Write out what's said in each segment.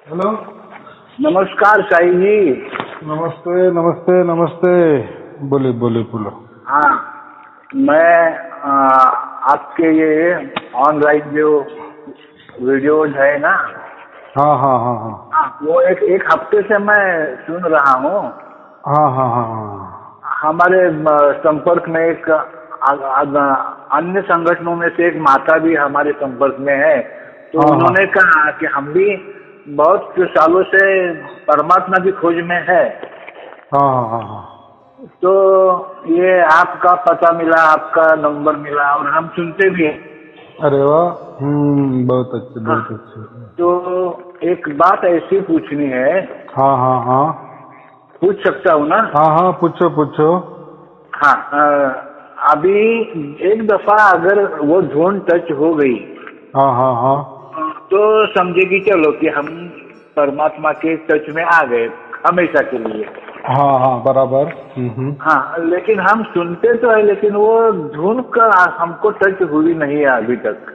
Hello. नमस्कार साई जी। नमस्ते नमस्ते नमस्ते। बोले बोले बोलो। हाँ, मैं आपके ये ऑनलाइन जो वीडियोज है ना, हाँ हाँ हाँ हाँ वो एक हफ्ते से मैं सुन रहा हूँ। हाँ हाँ हाँ हाँ हमारे संपर्क में एक अन्य संगठनों में से एक माता भी हमारे संपर्क में है, तो हाँ हाँ उन्होंने कहा कि हम भी बहुत सालों से परमात्मा की खोज में है। हाँ हाँ हाँ हाँ। तो ये आपका पता मिला, आपका नंबर मिला और हम सुनते भी हैं। अरे वाह। बहुत अच्छे हाँ, बहुत अच्छे। तो एक बात ऐसी पूछनी है। हाँ हाँ हाँ पूछ सकता हूँ ना? हाँ हाँ पूछो पूछो। हाँ, अभी एक दफा अगर वो धुन टच हो गई हाँ हाँ हाँ तो समझे कि चलो कि हम परमात्मा के टच में आ गए हमेशा के लिए। हाँ हाँ बराबर। हाँ, लेकिन हम सुनते तो है, लेकिन वो धुन का हमको टच हुई नहीं है अभी तक।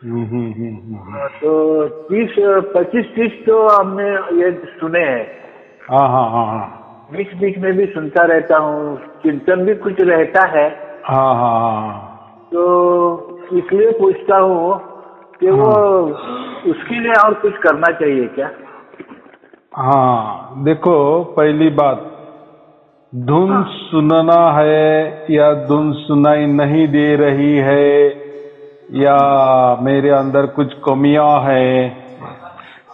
हम्म। तो 25-30 तो हमने ये सुने हैं। हाँ हाँ हाँ हाँ बीच बीच में भी सुनता रहता हूँ, चिंतन भी कुछ रहता है। हाँ हाँ हाँ तो इसलिए पूछता हूँ कि वो हाँ उसके लिए और कुछ करना चाहिए क्या? हाँ। देखो, पहली बात, धुन हाँ, सुनना है या धुन सुनाई नहीं दे रही है या मेरे अंदर कुछ कमियां है,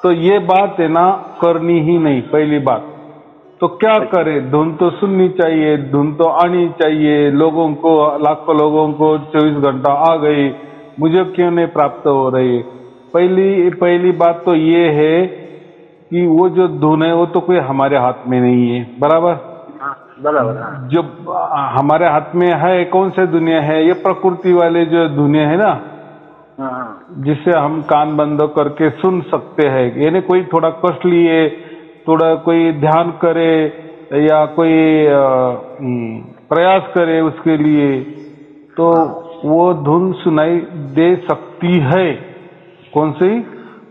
तो ये बात है ना, करनी ही नहीं। पहली बात तो क्या अच्छा। करे, धुन तो सुननी चाहिए, धुन तो आनी चाहिए। लोगों को, लाखों लोगों को 24 घंटा आ गई, मुझे क्यों नहीं प्राप्त हो रही? पहली पहली बात तो ये है कि वो जो धुन है वो तो कोई हमारे हाथ में नहीं है, बराबर। हाँ, बराबर। हाँ जो हमारे हाथ में है, कौन से दुनिया है, ये प्रकृति वाले जो दुनिया है ना, हाँ हाँ जिसे हम कान बंद करके सुन सकते हैं। यानी कोई थोड़ा कष्ट लिए, थोड़ा कोई ध्यान करे या कोई प्रयास करे उसके लिए, तो वो धुन सुनाई दे सकती है। कौन सी?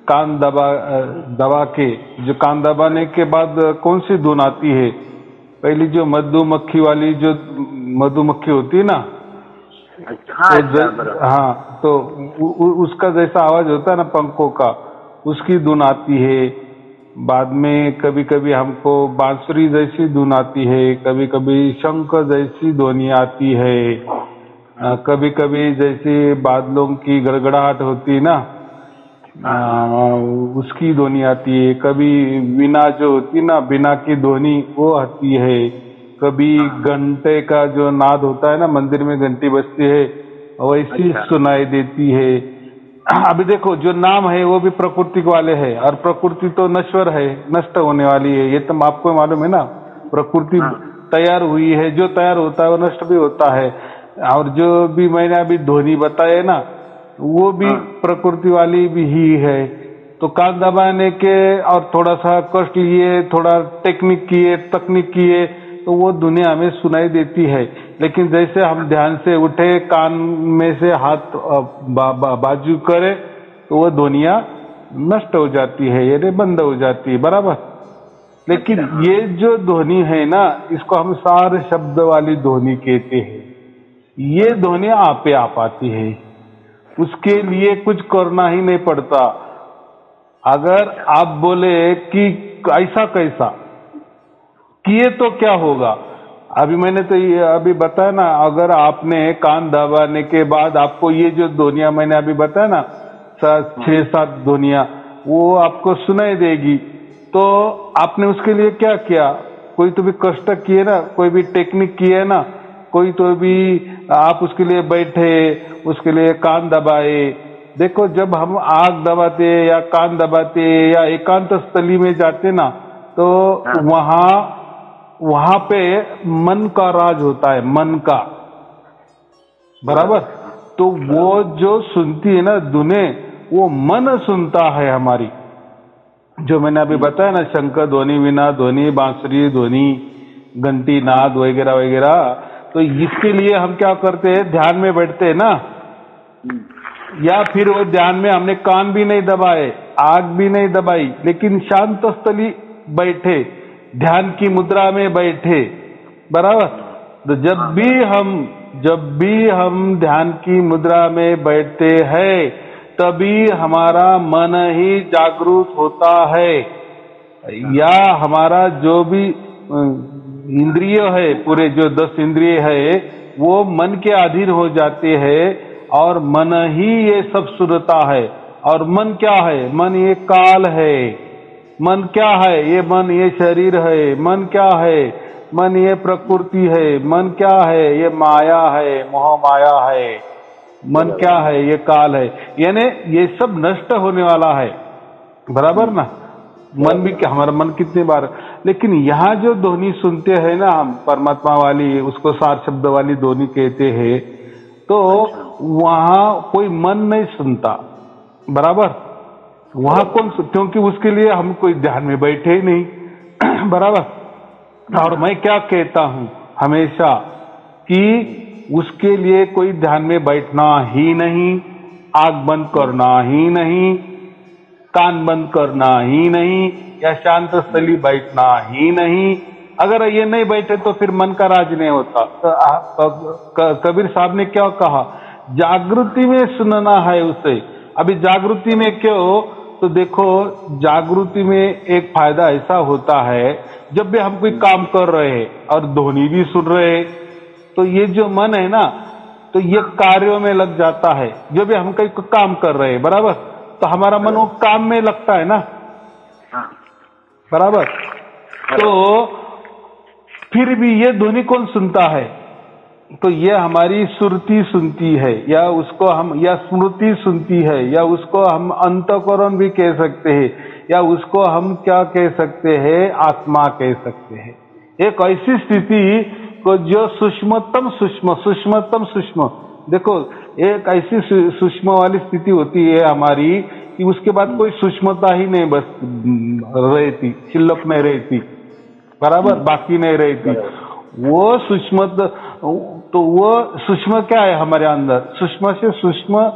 कान दबा के, जो कान दबाने के बाद कौन सी धुन आती है? पहली जो मधुमक्खी वाली, जो मधुमक्खी होती है ना, अच्छा। हाँ, वो अच्छा, बराबर। हाँ, तो उसका जैसा आवाज होता है ना पंखों का, उसकी धुन आती है। बाद में कभी कभी हमको बांसुरी जैसी धुन आती है, कभी कभी शंख जैसी ध्वनि आती है, हाँ कभी कभी जैसे बादलों की गड़गड़ाहट होती है ना, हाँ हाँ उसकी ध्वनि आती है। कभी वीणा जो होती है ना, बीना की ध्वनि वो आती है। कभी हाँ। घंटे का जो नाद होता है ना, मंदिर में घंटी बजती है, वैसी अच्छा। सुनाई देती है। अभी देखो, जो नाम है वो भी प्रकृति वाले है, और प्रकृति तो नश्वर है, नष्ट होने वाली है, ये तो आपको मालूम है ना। प्रकृति हाँ तैयार हुई है, जो तैयार होता है वो नष्ट भी होता है। और जो भी मैंने अभी ध्वनि बताए ना, वो भी हाँ। प्रकृति वाली भी ही है। तो कान दबाने के और थोड़ा सा कष्ट लिए, थोड़ा टेक्निक किए, तकनीक किए, तो वो दुनिया हमें सुनाई देती है। लेकिन जैसे हम ध्यान से उठे, कान में से हाथ बाजू करे, तो वो दुनिया नष्ट हो जाती है, यानी बंद हो जाती है, बराबर। लेकिन अच्छा। हाँ ये जो ध्वनि है ना, इसको हम सार शब्द वाली ध्वनि कहते हैं। ये बराबर। ध्वनि आपे आप आती है, उसके लिए कुछ करना ही नहीं पड़ता। अगर अच्छा। आप बोले कि ऐसा कैसा किए तो क्या होगा, अभी मैंने तो ये अभी बताया ना, अगर आपने कान दबाने के बाद आपको ये जो ध्वनियां मैंने अभी बताया ना, हाँ 6-7 ध्वनियां, वो आपको सुनाई देगी। तो आपने उसके लिए क्या किया? कोई तो भी कष्ट किए ना, कोई भी टेक्निक किए ना, कोई तो भी आप उसके लिए बैठे, उसके लिए कान दबाए। देखो, जब हम आग दबाते या कान दबाते या एकांत स्थली में जाते ना, तो हाँ। वहां पे मन का राज होता है, मन का, बराबर। बराबर। हाँ, तो वो बराबर। जो सुनती है ना धुने, वो मन सुनता है हमारी। जो मैंने अभी बताया ना, शंख ध्वनि, वीणा ध्वनि, बांसुरी ध्वनि, घंटी हाँ नाद वगैरह वगैरह। तो इसके लिए हम क्या करते हैं? ध्यान में बैठते हैं ना, हम्म, या फिर वो ध्यान में हमने कान भी नहीं दबाए, आग भी नहीं दबाई, लेकिन शांत स्थली बैठे, ध्यान की मुद्रा में बैठे, बराबर। तो जब भी हम ध्यान की मुद्रा में बैठते हैं, तभी हमारा मन ही जागरूक होता है, या हमारा जो भी इंद्रिय है, पूरे जो 10 इंद्रिय है, वो मन के अधीन हो जाते हैं और मन ही ये सब सुनता है। और मन क्या है? मन ये काल है। मन क्या है? ये मन ये शरीर है। मन क्या है? मन ये प्रकृति है। मन क्या है? ये माया है, मोह माया है। मन क्या है? ये काल है। यानी ये सब नष्ट होने वाला है, बराबर ना। मन भी क्या, हमारा मन कितनी बार, लेकिन यहाँ जो ध्वनि सुनते हैं ना हम, परमात्मा वाली, उसको सार शब्द वाली ध्वनि कहते हैं, तो वहाँ कोई मन नहीं सुनता, बराबर। वहाँ कौन, क्योंकि उसके लिए हम कोई ध्यान में बैठे ही नहीं, बराबर। और मैं क्या कहता हूँ हमेशा कि उसके लिए कोई ध्यान में बैठना ही नहीं, आंख बंद करना ही नहीं, कान बंद करना ही नहीं, या शांत स्थली बैठना ही नहीं। अगर ये नहीं बैठे तो फिर मन का राज नहीं होता। तो कबीर साहब ने क्या कहा? जागृति में सुनना है उसे। अभी जागृति में क्यों? तो देखो, जागृति में एक फायदा ऐसा होता है, जब भी हम कोई काम कर रहे हैं और ध्वनि भी सुन रहे हैं, तो ये जो मन है ना, तो ये कार्यों में लग जाता है। जब भी हम कोई काम कर रहे हैं, बराबर, तो हमारा मन वो काम में लगता है ना, बराबर। तो फिर भी ये ध्वनि कौन सुनता है? तो ये हमारी सुरती सुनती है, या उसको हम, या स्मृति सुनती है, या उसको हम अंतःकरण भी कह सकते हैं, या उसको हम क्या कह सकते हैं? आत्मा कह सकते हैं। एक ऐसी स्थिति को जो सूक्ष्मतम सूक्ष्म, देखो एक ऐसी सूक्ष्म वाली स्थिति होती है हमारी कि उसके बाद कोई सूक्ष्मता ही नहीं बस रहती, शिल्लक नहीं रहती, बराबर, बाकी नहीं रहती। वो सूक्ष्म, तो वो सूक्ष्म क्या है हमारे अंदर? सूक्ष्म से सूक्ष्म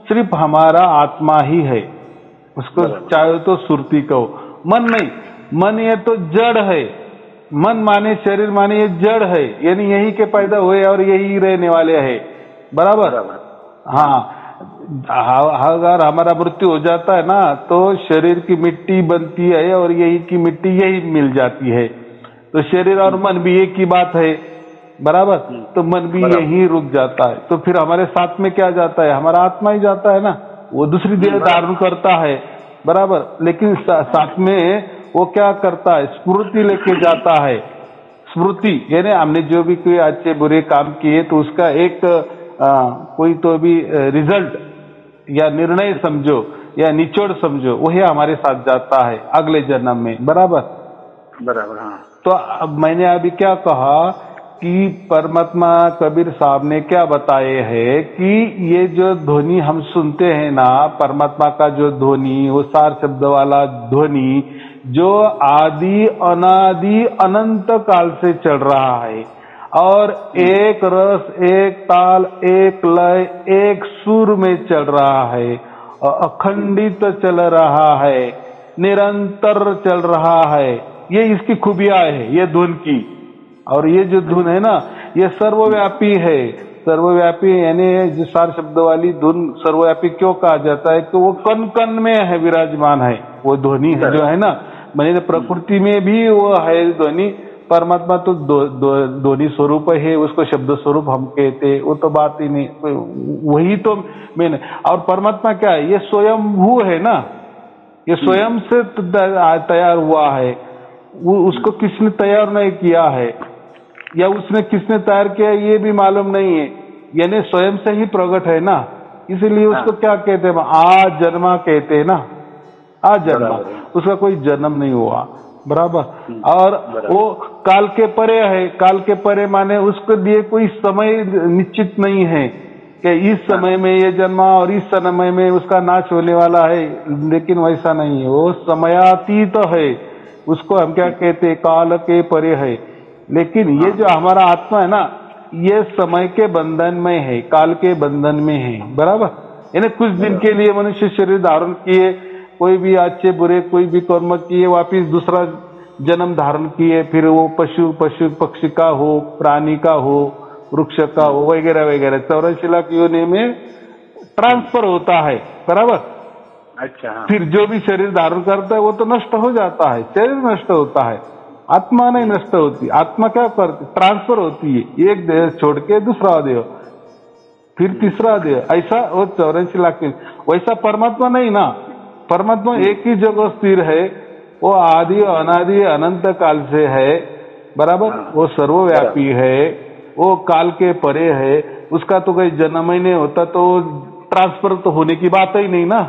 सिर्फ हमारा आत्मा ही है, उसको चाहे तो सुरती कहो। मन नहीं, मन ये तो जड़ है। मन माने शरीर माने ये जड़ है, यानी यही के पैदा हुए और यही रहने वाले हैं, बराबर। हाँ, अगर हमारा मृत्यु हो जाता है ना, तो शरीर की मिट्टी बनती है और यही की मिट्टी यही मिल जाती है। तो शरीर और मन भी एक ही बात है, बराबर। तो मन भी यही रुक जाता है। तो फिर हमारे साथ में क्या जाता है? हमारा आत्मा ही जाता है ना, वो दूसरी देह धारण करता है, बराबर। लेकिन साथ में वो क्या करता है? स्मृति लेके जाता है। स्मृति यानी हमने जो भी कोई अच्छे बुरे काम किए, तो उसका एक कोई तो भी रिजल्ट या निर्णय समझो या निचोड़ समझो, वही हमारे साथ जाता है अगले जन्म में, बराबर। हाँ। तो अब मैंने अभी क्या कहा कि परमात्मा कबीर साहब ने क्या बताए है कि ये जो ध्वनि हम सुनते हैं ना, परमात्मा का जो ध्वनि, वो सार शब्द वाला ध्वनि, जो आदि अनादि अनंत काल से चल रहा है, और एक रस, एक ताल, एक लय, एक सुर में चल रहा है, अखंडित चल रहा है, निरंतर चल रहा है। ये इसकी खूबियां है ये धुन की। और ये जो धुन है ना, ये सर्वव्यापी है। सर्वव्यापी यानी जो सार शब्द वाली धुन सर्वव्यापी क्यों कहा जाता है? कि वो कण कण में है, विराजमान है वो ध्वनि है, जो है ना। मैंने प्रकृति में भी वो है ध्वनि। परमात्मा तो ध्वनि स्वरूप है, उसको शब्द स्वरूप हम कहते, वो तो बात ही नहीं, वही तो मैंने। और परमात्मा क्या है? ये स्वयंभू है ना, ये स्वयं से तैयार हुआ है। उसको किसने तैयार नहीं किया है, या उसने किसने तैयार किया ये भी मालूम नहीं है, यानी स्वयं से ही प्रकट है ना। इसीलिए उसको क्या कहते हैं? आज जन्मा कहते हैं ना, आज जन्मा। उसका कोई जन्म नहीं हुआ, बराबर। और वो काल के परे है। काल के परे माने उसके लिए कोई समय निश्चित नहीं है कि इस समय में ये जन्मा और इस समय में उसका नाश होने वाला है, लेकिन वैसा नहीं है। वो समयातीत है, उसको हम क्या कहते हैं? काल के परे है। लेकिन ये जो हमारा आत्मा है ना, ये समय के बंधन में है, काल के बंधन में है, बराबर। यानी कुछ दिन के लिए मनुष्य शरीर धारण किए, कोई भी अच्छे बुरे कोई भी कर्म किए, वापिस दूसरा जन्म धारण किए, फिर वो पशु पक्षी का हो, प्राणी का हो, वृक्ष का हो, वगैरह वगैरह 84 लाख योनि में ट्रांसफर होता है, बराबर। अच्छा हाँ। फिर जो भी शरीर धारण करता है वो तो नष्ट हो जाता है, शरीर नष्ट होता है, आत्मा नहीं नष्ट होती। आत्मा क्या करती, ट्रांसफर होती है, एक देह छोड़ के दूसरा देह, फिर तीसरा देह, ऐसा वो 84 लाख। वैसा परमात्मा नहीं ना, परमात्मा एक ही जगह स्थिर है, वो आदि अनादि अनंत काल से है, बराबर। वो सर्वव्यापी है, वो काल के परे है, उसका तो कोई जन्म ही नहीं होता, तो ट्रांसफर तो होने की बात ही नहीं ना,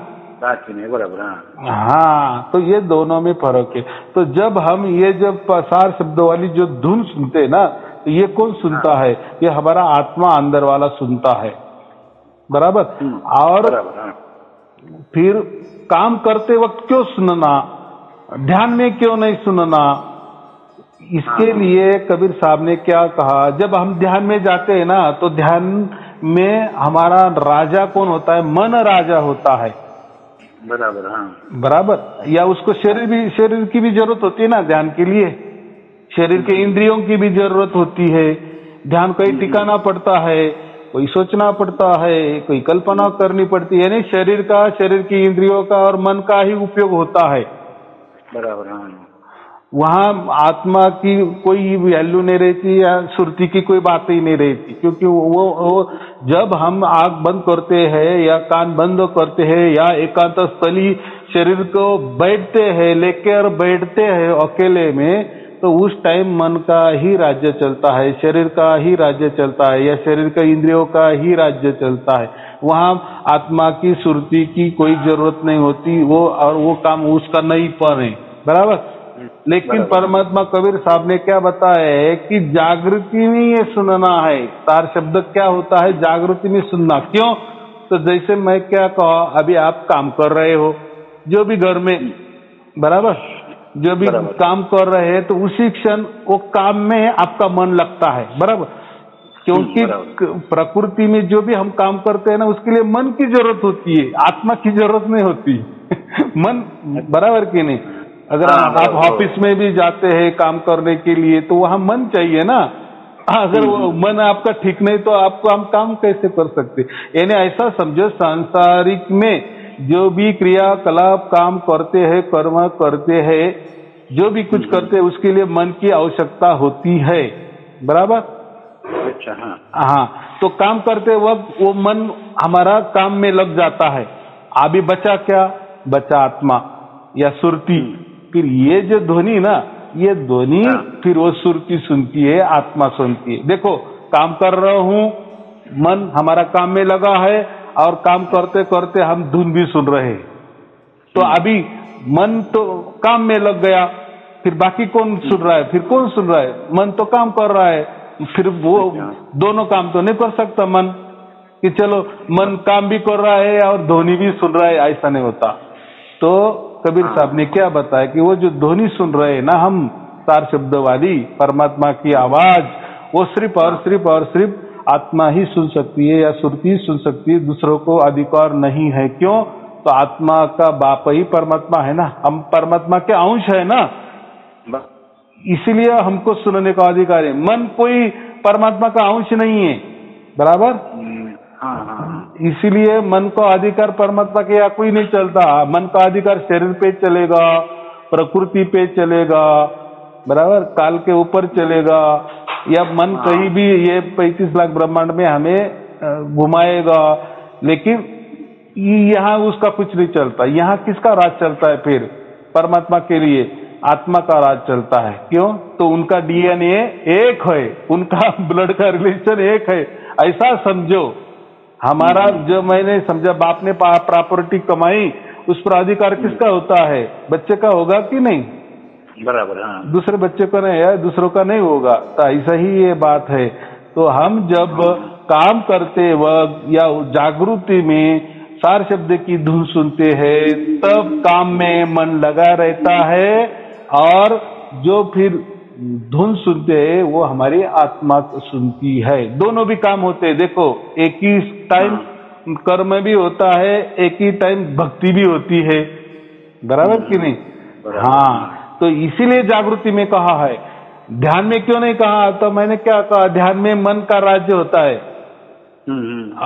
बात ही नहीं, बराबर। हाँ, तो ये दोनों में फर्क है। तो जब हम ये जब सार शब्द वाली जो धुन सुनते हैं ना, तो ये कौन सुनता है, ये हमारा आत्मा अंदर वाला सुनता है, बराबर। और फिर काम करते वक्त क्यों सुनना, ध्यान में क्यों नहीं सुनना, इसके लिए कबीर साहब ने क्या कहा, जब हम ध्यान में जाते हैं ना, तो ध्यान में हमारा राजा कौन होता है, मन राजा होता है, बराबर। हाँ, बराबर। या उसको शरीर की भी जरूरत होती है ना ध्यान के लिए, शरीर के इंद्रियों की भी जरूरत होती है। ध्यान कहीं टिकाना पड़ता है, कोई सोचना पड़ता है, कोई कल्पना करनी पड़ती है, यानी शरीर की इंद्रियों का और मन का ही उपयोग होता है, बराबर। हाँ, वहां आत्मा की कोई वैल्यू नहीं रहती या सुरती की कोई बात ही नहीं रहती, क्योंकि वो जब हम आंख बंद करते हैं या कान बंद करते हैं या एकांत स्थली शरीर को लेकर बैठते हैं अकेले में, तो उस टाइम मन का ही राज्य चलता है, शरीर का ही राज्य चलता है, या शरीर का इंद्रियों का ही राज्य चलता है। वहां आत्मा की सुरती की कोई जरूरत नहीं होती, वो काम उसका नहीं पर है, बराबर। लेकिन परमात्मा कबीर साहब ने क्या बताया है कि जागृति में ये सुनना है। सार शब्द क्या होता है, जागृति में सुनना। क्यों, तो जैसे मैं क्या कहा, अभी आप काम कर रहे हो, जो भी घर में, बराबर, जो भी काम कर रहे हैं, तो उसी क्षण वो काम में आपका मन लगता है, बराबर। क्योंकि प्रकृति में जो भी हम काम करते हैं ना, उसके लिए मन की जरूरत होती है, आत्मा की जरूरत नहीं होती। मन, बराबर कि नहीं। अगर आप ऑफिस में भी जाते हैं काम करने के लिए, तो वहां मन चाहिए ना, अगर वो मन आपका ठीक नहीं तो आपको हम काम कैसे कर सकते। यानी ऐसा समझो, सांसारिक में जो भी क्रियाकलाप काम करते हैं, कर्म करते हैं, जो भी कुछ करते हैं, उसके लिए मन की आवश्यकता होती है, बराबर। अच्छा हाँ, तो काम करते वक्त वो मन हमारा काम में लग जाता है। अभी बचा क्या, बचा आत्मा या सुरती। फिर ये जो ध्वनि ना, ये ध्वनि फिर वो सुरती सुनती है, आत्मा सुनती है। देखो, काम कर रहा हूं, मन हमारा काम में लगा है, और काम करते करते हम धुन भी सुन रहे हैं। तो अभी मन तो काम में लग गया, फिर बाकी कौन सुन रहा है, फिर कौन सुन रहा है, मन तो काम कर रहा है, फिर वो दोनों काम तो नहीं कर सकता मन, कि चलो मन काम भी कर रहा है और ध्वनि भी सुन रहा है, ऐसा नहीं होता। तो कबीर साहब ने क्या बताया कि वो जो ध्वनि सुन रहे हैं ना हम, सार शब्द वाली परमात्मा की आवाज, वो सिर्फ और सिर्फ आत्मा ही सुन सकती है या सुरती सुन सकती है, दूसरों को अधिकार नहीं है। क्यों, तो आत्मा का बाप ही परमात्मा है ना, हम परमात्मा के अंश है ना, इसीलिए हमको सुनने का अधिकार है। मन कोई परमात्मा का अंश नहीं है, बराबर। इसीलिए मन का अधिकार परमात्मा के यहाँ कोई नहीं चलता। मन का अधिकार शरीर पे चलेगा, प्रकृति पे चलेगा, बराबर, काल के ऊपर चलेगा, या मन कहीं भी ये 35 लाख ब्रह्मांड में हमें घुमाएगा, लेकिन यहाँ उसका कुछ नहीं चलता। यहाँ किसका राज चलता है, फिर परमात्मा के लिए आत्मा का राज चलता है। क्यों, तो उनका डीएनए एक है, उनका ब्लड का रिलेशन एक है, ऐसा समझो। हमारा जो मैंने समझा, बाप ने प्रॉपर्टी कमाई, उस पर अधिकार किसका होता है, बच्चे का होगा कि नहीं, बराबर। दूसरे बच्चे का नहीं है, दूसरों का नहीं होगा। तो ऐसा ही ये बात है। तो हम जब काम करते वक्त या जागृति में सार शब्द की धुन सुनते हैं, तब काम में मन लगा रहता है, और जो फिर धुन सुनते हैं वो हमारी आत्मा सुनती है। दोनों भी काम होते हैं। देखो, एक ही टाइम कर्म भी होता है, एक ही टाइम भक्ति भी होती है, बराबर कि नहीं? हाँ, तो इसीलिए जागृति में कहा है। ध्यान में क्यों नहीं कहा? तो मैंने क्या कहा, ध्यान में मन का राज्य होता है।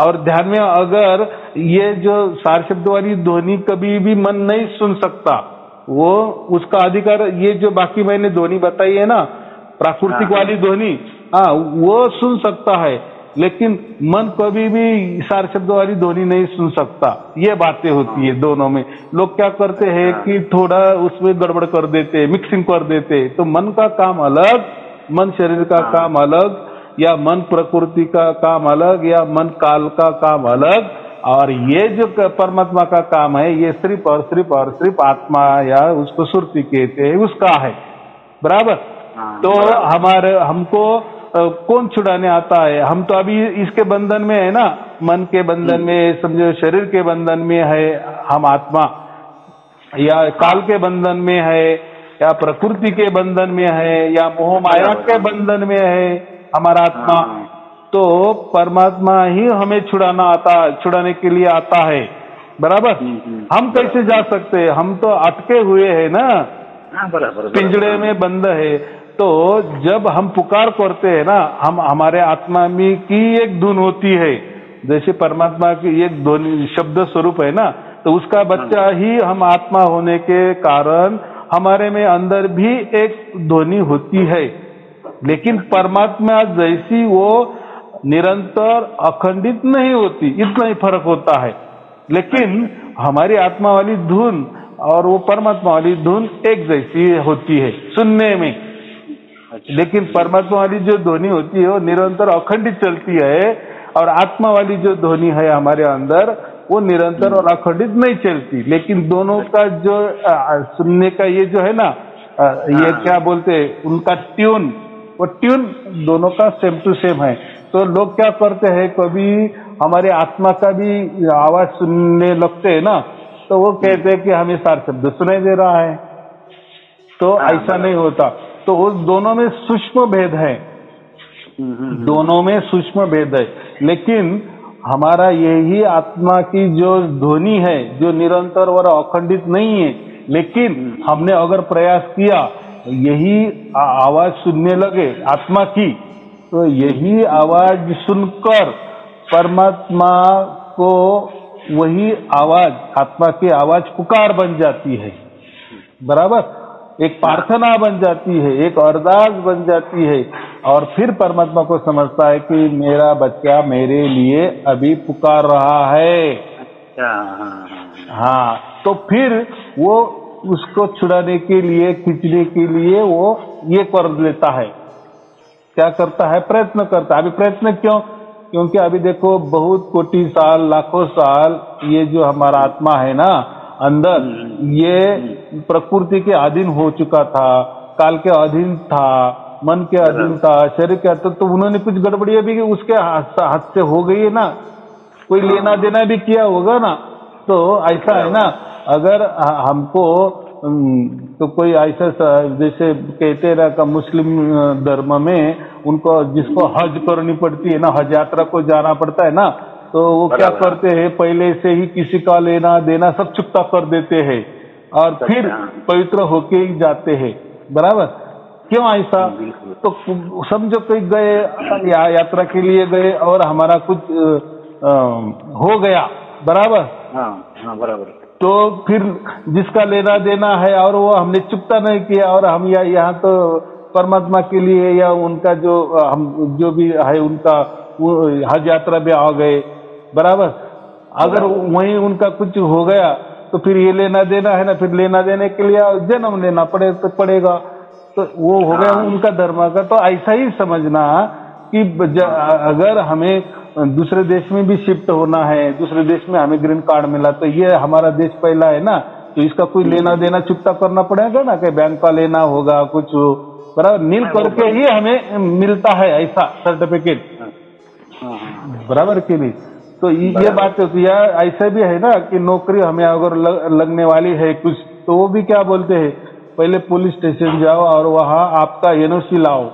और ध्यान में अगर ये जो सार शब्द वाली ध्वनि कभी भी मन नहीं सुन सकता, वो उसका अधिकार, ये जो बाकी मैंने ध्वनि बताई है ना, प्राकृतिक वाली ध्वनि, हाँ वो सुन सकता है, लेकिन मन कभी भी सार शब्द वाली ध्वनि नहीं सुन सकता। ये बातें होती है दोनों में। लोग क्या करते हैं कि थोड़ा उसमें गड़बड़ कर देते, मिक्सिंग कर देते। तो मन का काम अलग, मन शरीर का काम अलग, या मन प्रकृति का काम अलग, या मन काल का काम अलग, और ये जो परमात्मा का काम है, ये सिर्फ और सिर्फ आत्मा, या उसको सुरति कहते हैं, उसका है। बराबर? तो हमको कौन छुड़ाने आता है? हम तो अभी इसके बंधन में है ना, मन के बंधन में, समझो शरीर के बंधन में है हम आत्मा, या काल के बंधन में है, या प्रकृति के बंधन में है, या मोह माया के बंधन में है हमारा आत्मा। तो परमात्मा ही हमें छुड़ाने के लिए आता है। बराबर? हम कैसे जा सकते हैं? हम तो अटके हुए हैं ना, पिंजड़े में बंद है। तो जब हम पुकार करते हैं ना, हम हमारे आत्मा में की एक धुन होती है, जैसे परमात्मा की एक ध्वनि शब्द स्वरूप है ना, तो उसका बच्चा ही हम आत्मा होने के कारण हमारे में अंदर भी एक ध्वनि होती है। लेकिन परमात्मा जैसी वो निरंतर अखंडित नहीं होती, इतना ही फर्क होता है। लेकिन हमारी आत्मा वाली धुन और वो परमात्मा वाली धुन एक जैसी होती है सुनने में। लेकिन परमात्मा वाली जो ध्वनि होती है वो निरंतर अखंडित चलती है, और आत्मा वाली जो ध्वनि है हमारे अंदर, वो निरंतर और अखंडित नहीं चलती। लेकिन दोनों का जो सुनने का ये जो है ना, ये क्या बोलते हैं उनका ट्यून, वो ट्यून दोनों का सेम टू सेम है। तो लोग क्या करते हैं, कभी हमारे आत्मा का भी आवाज सुनने लगते हैं ना, तो वो कहते हैं कि हमें सार शब्द सुनाई दे रहा है। तो ऐसा नहीं होता। तो उस दोनों में सूक्ष्म भेद है, दोनों में सूक्ष्म भेद है। लेकिन हमारा यही आत्मा की जो ध्वनि है, जो निरंतर और अखंडित नहीं है, लेकिन हमने अगर प्रयास किया यही आवाज सुनने लगे आत्मा की, तो यही आवाज सुनकर परमात्मा को वही आवाज, आत्मा की आवाज पुकार बन जाती है। बराबर? एक प्रार्थना बन जाती है, एक अरदास बन जाती है, और फिर परमात्मा को समझता है कि मेरा बच्चा मेरे लिए अभी पुकार रहा है। हाँ, तो फिर वो उसको छुड़ाने के लिए, खींचने के लिए वो ये कर लेता है। क्या करता है? प्रयत्न करता है। अभी प्रयत्न क्यों? क्योंकि अभी देखो बहुत कोटि साल, लाखों साल ये जो हमारा आत्मा है ना अंदर, ये प्रकृति के अधीन हो चुका था, काल के अधीन था, मन के अधीन था, शरीर के अधीन। तो उन्होंने कुछ गड़बड़ियां भी उसके हाथ से हो गई है ना, कोई लेना देना भी किया होगा ना। तो ऐसा है ना, अगर हमको तो कोई ऐसा जैसे कहते हैं ना, मुस्लिम धर्म में उनको जिसको हज करनी पड़ती है ना, हज यात्रा को जाना पड़ता है ना, तो वो क्या करते हैं, पहले से ही किसी का लेना देना सब चुकता कर देते हैं और फिर पवित्र होके ही जाते हैं। बराबर? क्यों ऐसा? तो समझो कोई गए यात्रा के लिए गए और हमारा कुछ हो गया, बराबर? हाँ बराबर। तो फिर जिसका लेना देना है और वो हमने चुकता नहीं किया, और हम यहाँ तो परमात्मा के लिए या उनका जो हम जो भी है उनका हज यात्रा में आ गए, बराबर? अगर वहीं उनका कुछ हो गया तो फिर ये लेना देना है ना, फिर लेना देने के लिए जन्म लेना पड़ेगा। तो वो हो गया उनका धर्म का। तो ऐसा ही समझना कि अगर हमें दूसरे देश में भी शिफ्ट होना है, दूसरे देश में हमें ग्रीन कार्ड मिला, तो ये हमारा देश पहला है ना, तो इसका कोई लेना देना चुकता करना पड़ेगा ना, कि बैंक का लेना होगा कुछ, बराबर? नील करके ही हमें मिलता है ऐसा सर्टिफिकेट, बराबर के लिए। तो ये बात होती है। ऐसा भी है ना कि नौकरी हमें अगर लगने वाली है कुछ, तो वो भी क्या बोलते हैं, पहले पुलिस स्टेशन जाओ और वहाँ आपका एनओसी लाओ,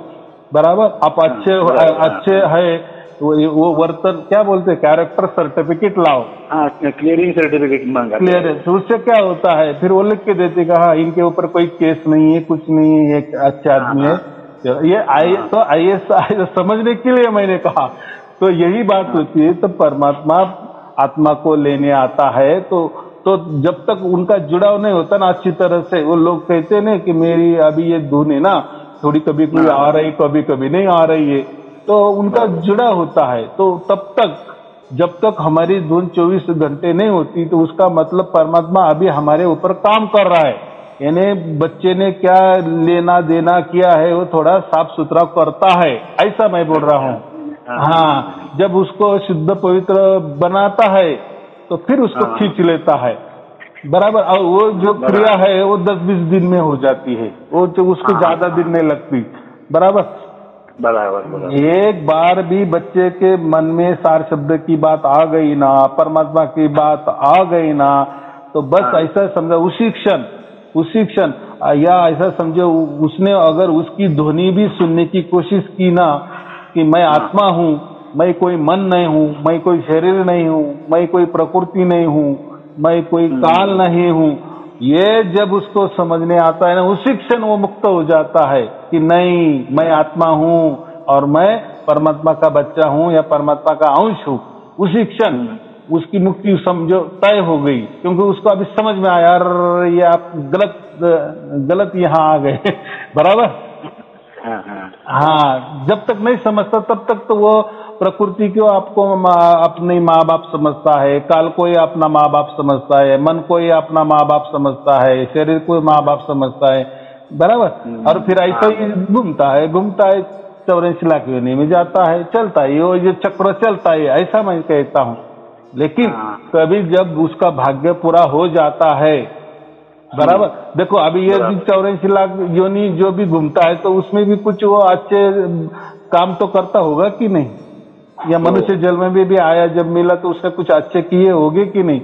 बराबर? आप अच्छे है वो वर्तन क्या बोलते हैं, कैरेक्टर सर्टिफिकेट लाओ। हाँ, क्लियरिंग सर्टिफिकेट मांगा। क्लियरेंस, उससे क्या होता है, फिर वो लिख के देते कि हाँ इनके ऊपर कोई केस नहीं है, कुछ नहीं है, ये अच्छे आदमी है। ये तो IAS समझने के लिए मैंने कहा, तो यही बात होती है। तो परमात्मा आत्मा को लेने आता है, तो जब तक उनका जुड़ाव नहीं होता ना अच्छी तरह से, वो लोग कहते ना कि मेरी अभी ये धुन है ना, थोड़ी कभी कोई आ रही, कभी कभी नहीं आ रही है, तो उनका जुड़ा होता है। तो तब तक जब तक हमारी धुन 24 घंटे नहीं होती, तो उसका मतलब परमात्मा अभी हमारे ऊपर काम कर रहा है। यानी बच्चे ने क्या लेना देना किया है, वो थोड़ा साफ सुथरा करता है, ऐसा मैं बोल रहा हूँ। हाँ, जब उसको शुद्ध पवित्र बनाता है तो फिर उसको खींच लेता है, बराबर। और वो जो क्रिया है वो 10-20 दिन में हो जाती है, वो जो उसको ज्यादा दिन नहीं लगती, बराबर। एक बार भी बच्चे के मन में सार शब्द की बात आ गई ना, परमात्मा की बात आ गई ना, तो बस ऐसा समझो उसी क्षण या ऐसा समझो उसने अगर उसकी ध्वनि भी सुनने की कोशिश की ना कि मैं आत्मा हूँ, मैं कोई मन नहीं हूँ, मैं कोई शरीर नहीं हूँ, मैं कोई प्रकृति नहीं हूँ, मैं कोई काल नहीं हूँ, ये जब उसको समझने आता है ना, उसी क्षण वो मुक्त हो जाता है कि नहीं, मैं आत्मा हूँ और मैं परमात्मा का बच्चा हूँ या परमात्मा का अंश हूँ। उसी क्षण उसकी मुक्ति समझो तय हो गई, क्योंकि उसको अभी समझ में आया यार ये आप गलत यहाँ आ गए बराबर। हाँ, जब तक नहीं समझता तब तक तो वो प्रकृति को आपको अपने माँ बाप समझता है, काल को ही अपना माँ बाप समझता है, मन को ही अपना माँ बाप समझता है, शरीर को माँ बाप समझता है, बराबर। और फिर ऐसा ही घूमता है 84 लाख योनि में जाता है, चलता है, ये चक्र चलता है, ऐसा मैं कहता हूँ। लेकिन कभी जब उसका भाग्य पूरा हो जाता है, बराबर। देखो अभी ये 84 लाख योनि जो भी घूमता है, तो उसमें भी कुछ वो अच्छे काम तो करता होगा कि नहीं, या मनुष्य जन्म में भी आया, जब मिला तो उसने कुछ अच्छे किए होंगे कि नहीं,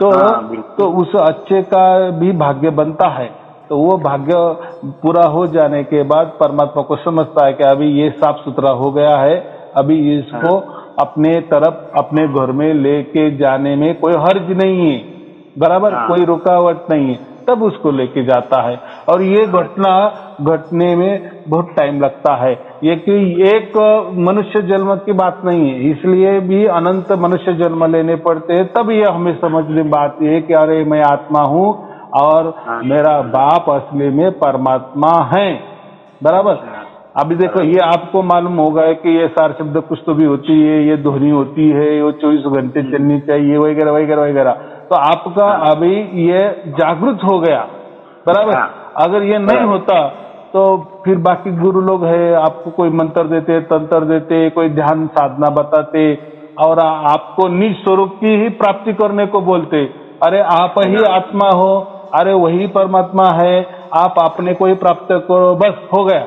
तो उस अच्छे का भी भाग्य बनता है। तो वो भाग्य पूरा हो जाने के बाद परमात्मा को समझता है कि अभी ये साफ सुथरा हो गया है, अभी इसको अपने तरफ अपने घर में लेके जाने में कोई हर्ज नहीं है, बराबर, कोई रुकावट नहीं है, तब उसको लेके जाता है। और ये घटना घटने में बहुत टाइम लगता है, ये कि एक मनुष्य जन्म की बात नहीं है, इसलिए भी अनंत मनुष्य जन्म लेने पड़ते हैं, तब ये हमें समझने बात है कि अरे मैं आत्मा हूँ और मेरा बाप असली में परमात्मा है, बराबर। अभी देखो ये आपको मालूम होगा कि ये सार शब्द कुछ तो भी होती है, ये ध्वनि होती है, वो 24 घंटे चलनी चाहिए, वगैरह वगैरह वगैरह। तो आपका अभी ये जागृत हो गया, बराबर। अगर ये नहीं होता तो फिर बाकी गुरु लोग है, आपको कोई मंत्र देते, तंत्र देते, कोई ध्यान साधना बताते और आपको निज स्वरूप की ही प्राप्ति करने को बोलते, अरे आप ही आत्मा हो, अरे वही परमात्मा है, आप अपने को ही प्राप्त करो, बस हो गया।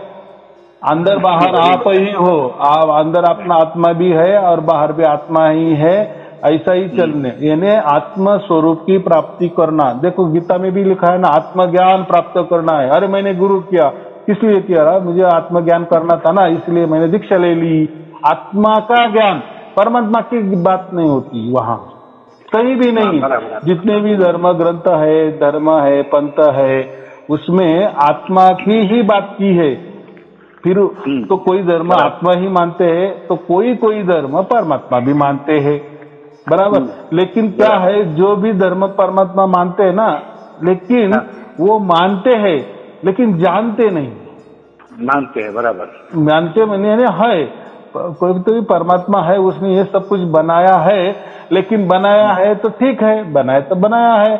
अंदर बाहर आप ही हो, आप अंदर अपना आत्मा भी है और बाहर भी आत्मा ही है, ऐसा ही चलने, यानी आत्म स्वरूप की प्राप्ति करना। देखो गीता में भी लिखा है ना, आत्मज्ञान प्राप्त करना है। अरे मैंने गुरु किया, किस लिए किया रहा, मुझे आत्मज्ञान करना था ना, इसलिए मैंने दीक्षा ले ली। आत्मा का ज्ञान, परमात्मा की बात नहीं होती वहां, कहीं भी नहीं। जितने भी धर्म ग्रंथ है, धर्म है, पंथ है, उसमें आत्मा की ही बात की है। फिर तो कोई धर्म आत्मा ही मानते हैं, तो कोई धर्म परमात्मा भी मानते हैं, बराबर। लेकिन क्या है, जो भी धर्म परमात्मा मानते हैं ना, लेकिन वो मानते हैं लेकिन जानते नहीं, मानते हैं, बराबर। मानते मैंने है कोई तो भी परमात्मा है, उसने ये सब कुछ बनाया है, लेकिन बनाया है तो ठीक है, बनाया तो बनाया है,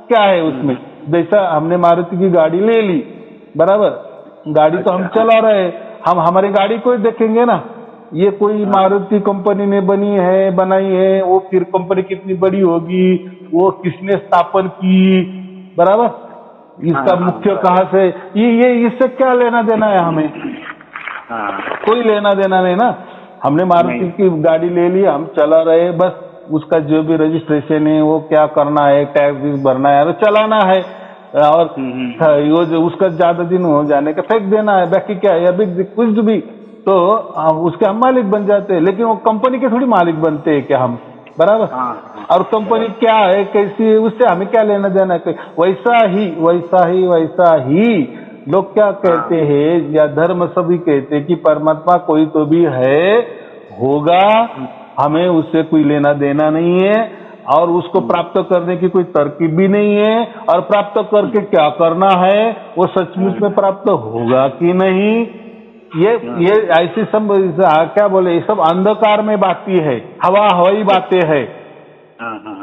क्या है उसमें। जैसा हमने मारुति की गाड़ी ले ली, बराबर, गाड़ी तो हम चला रहे, हम हमारी गाड़ी को देखेंगे ना, ये कोई मारुति कंपनी ने बनाई है, वो फिर कंपनी कितनी बड़ी होगी, वो किसने स्थापन की, बराबर, इसका मुख्य कहाँ से, ये इससे क्या लेना देना है हमें, कोई लेना देना नहीं ना। हमने मारुति की गाड़ी ले ली, हम चला रहे, बस उसका जो भी रजिस्ट्रेशन है वो क्या करना है, टैक्स भरना है, चलाना है, और वो जो उसका ज्यादा दिन हो जाने का फेंक देना है, बाकी क्या है, अभी कुछ भी तो उसके हम मालिक बन जाते हैं, लेकिन वो कंपनी के थोड़ी मालिक बनते हैं क्या हम, बराबर। और कंपनी क्या है, कैसी है, उससे हमें क्या लेना देना है। वैसा ही लोग क्या कहते हैं, या धर्म सभी कहते हैं कि परमात्मा कोई तो भी है, होगा, हमें उससे कोई लेना देना नहीं है, और उसको प्राप्त करने की कोई तरकीब भी नहीं है, और प्राप्त करके क्या करना है, वो सचमुच में प्राप्त होगा कि नहीं, ये ऐसी सब क्या बोले, ये सब अंधकार में बातें है, हवाई बातें है।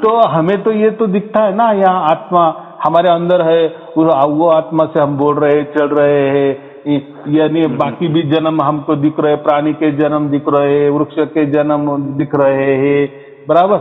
तो हमें तो ये तो दिखता है ना, यहाँ आत्मा हमारे अंदर है, वो आत्मा से हम बोल रहे चल रहे हैं, यानी बाकी भी जन्म हमको दिख रहे, प्राणी के जन्म दिख रहे, वृक्ष के जन्म दिख रहे हैं, बराबर,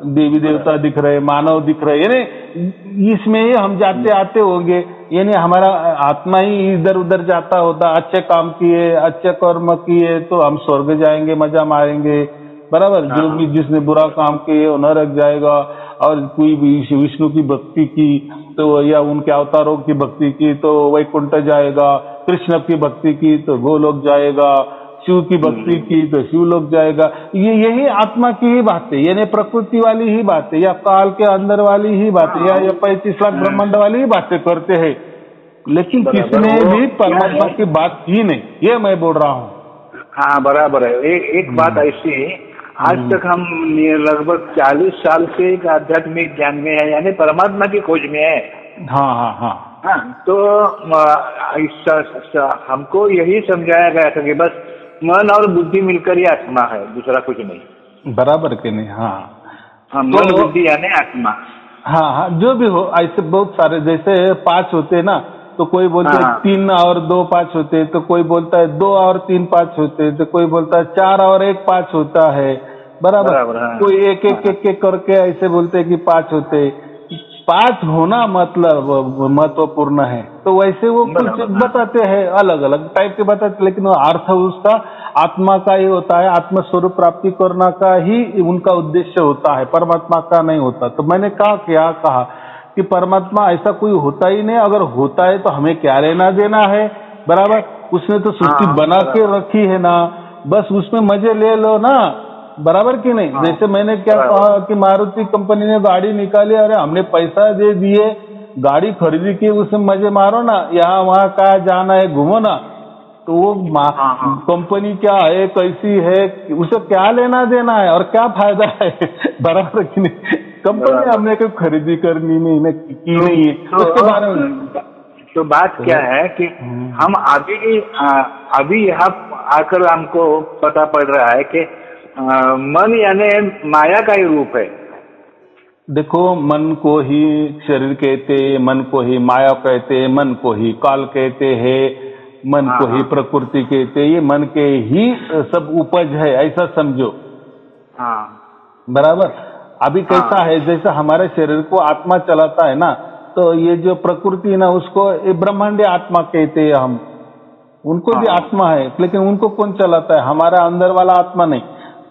देवी देवता दिख रहे, मानव दिख रहे, यानी इसमें ही हम जाते आते होंगे, यानी हमारा आत्मा ही इधर उधर जाता होता। अच्छे काम किए, अच्छे कर्म किए तो हम स्वर्ग जाएंगे, मजा मारेंगे, बराबर। जो भी जिसने बुरा काम किए वो नरक जाएगा, और कोई भी विष्णु की भक्ति की तो, या उनके अवतारों की भक्ति की तो वैकुंठ जाएगा, कृष्ण की भक्ति की तो गोलोक जाएगा, शिव की भक्ति की तो शिवलोक जाएगा। यही आत्मा की ही बात है, यानी प्रकृति वाली ही बात है, या काल के अंदर वाली ही बात है, या 35 लाख ब्रह्मांड वाली ही बातें करते हैं, लेकिन किसने भी परमात्मा की बात की नहीं, ये मैं बोल रहा हूँ। हाँ बराबर है। एक बात ऐसी, आज तक हम लगभग 40 साल से एक आध्यात्मिक ज्ञान में है, यानी परमात्मा की खोज में है। हाँ, तो हमको यही समझाया गया था कि बस मन और बुद्धि मिलकर ही आत्मा है, दूसरा कुछ नहीं, बराबर के नहीं। हाँ, मन बुद्धि यानी आत्मा। हाँ, जो भी हो, ऐसे बहुत सारे, जैसे 5 होते ना, तो कोई बोलता है 3 और 2 5 होते, तो कोई बोलता है 2 और 3 5 होते, तो कोई बोलता है 4 और 1 5 होता है, बराबर। कोई एक करके ऐसे बोलते हैं कि 5 होते। 5 होना मतलब महत्वपूर्ण है, तो वैसे वो कुछ बताते हैं, अलग अलग टाइप के बताते, लेकिन वो अर्थ उसका आत्मा का ही होता है, आत्म स्वरूप प्राप्ति करना का ही उनका उद्देश्य होता है, परमात्मा का नहीं होता। तो मैंने कहा कि परमात्मा ऐसा कोई होता ही नहीं, अगर होता है तो हमें क्या लेना देना है, बराबर। उसने तो सृष्टि बना के रखी है ना, बस उसमें मजे ले लो ना, बराबर कि नहीं। जैसे मैंने क्या कहा कि मारुति कंपनी ने गाड़ी निकाली, अरे हमने पैसा दे दिए, गाड़ी खरीदी की, उसमें मजे मारो ना, यहाँ वहाँ कहाँ जाना है घूमो ना, तो वो कंपनी क्या है, कैसी है, उसे क्या लेना देना है और क्या फायदा है, बराबर कि नहीं। कंपनी हमने कोई खरीदी करनी नहीं की नहीं है, उसके बारे में तो बात क्या है कि हम अभी यहाँ आकर हमको पता पड़ रहा है कि मन यानी माया का ही रूप है। देखो, मन को ही शरीर कहते, मन को ही माया कहते, मन को ही काल कहते हैं, मन को ही प्रकृति कहते, ये मन के ही सब उपज है, ऐसा समझो। बराबर। अभी कैसा है, जैसे हमारे शरीर को आत्मा चलाता है ना, तो ये जो प्रकृति है ना, उसको ब्रह्मांडीय आत्मा कहते हैं हम, उनको भी आत्मा है, लेकिन उनको कौन चलाता है, हमारा अंदर वाला आत्मा नहीं,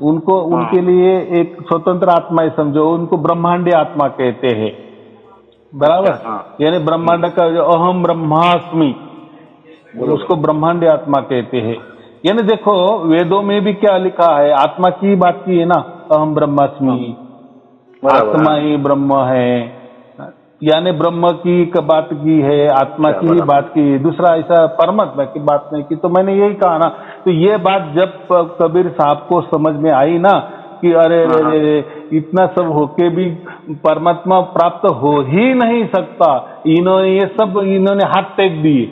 उनको उनके लिए एक स्वतंत्र आत्मा है समझो, उनको ब्रह्मांडीय आत्मा कहते हैं, बराबर। यानी ब्रह्मांड का जो अहम ब्रह्मास्मि, उसको ब्रह्मांडीय आत्मा कहते हैं। यानी देखो, वेदों में भी क्या लिखा है, आत्मा की बात की है ना, अहम ब्रह्मास्मि, आत्मा ही ब्रह्म है, यानी ब्रह्म की बात की है, आत्मा की ही बात की है, दूसरा ऐसा परमात्मा की बात नहीं की। तो मैंने यही कहा ना, तो ये बात जब कबीर साहब को समझ में आई ना कि अरे इतना सब होके भी परमात्मा प्राप्त हो ही नहीं सकता, इन्होंने हाथ टेक दिए,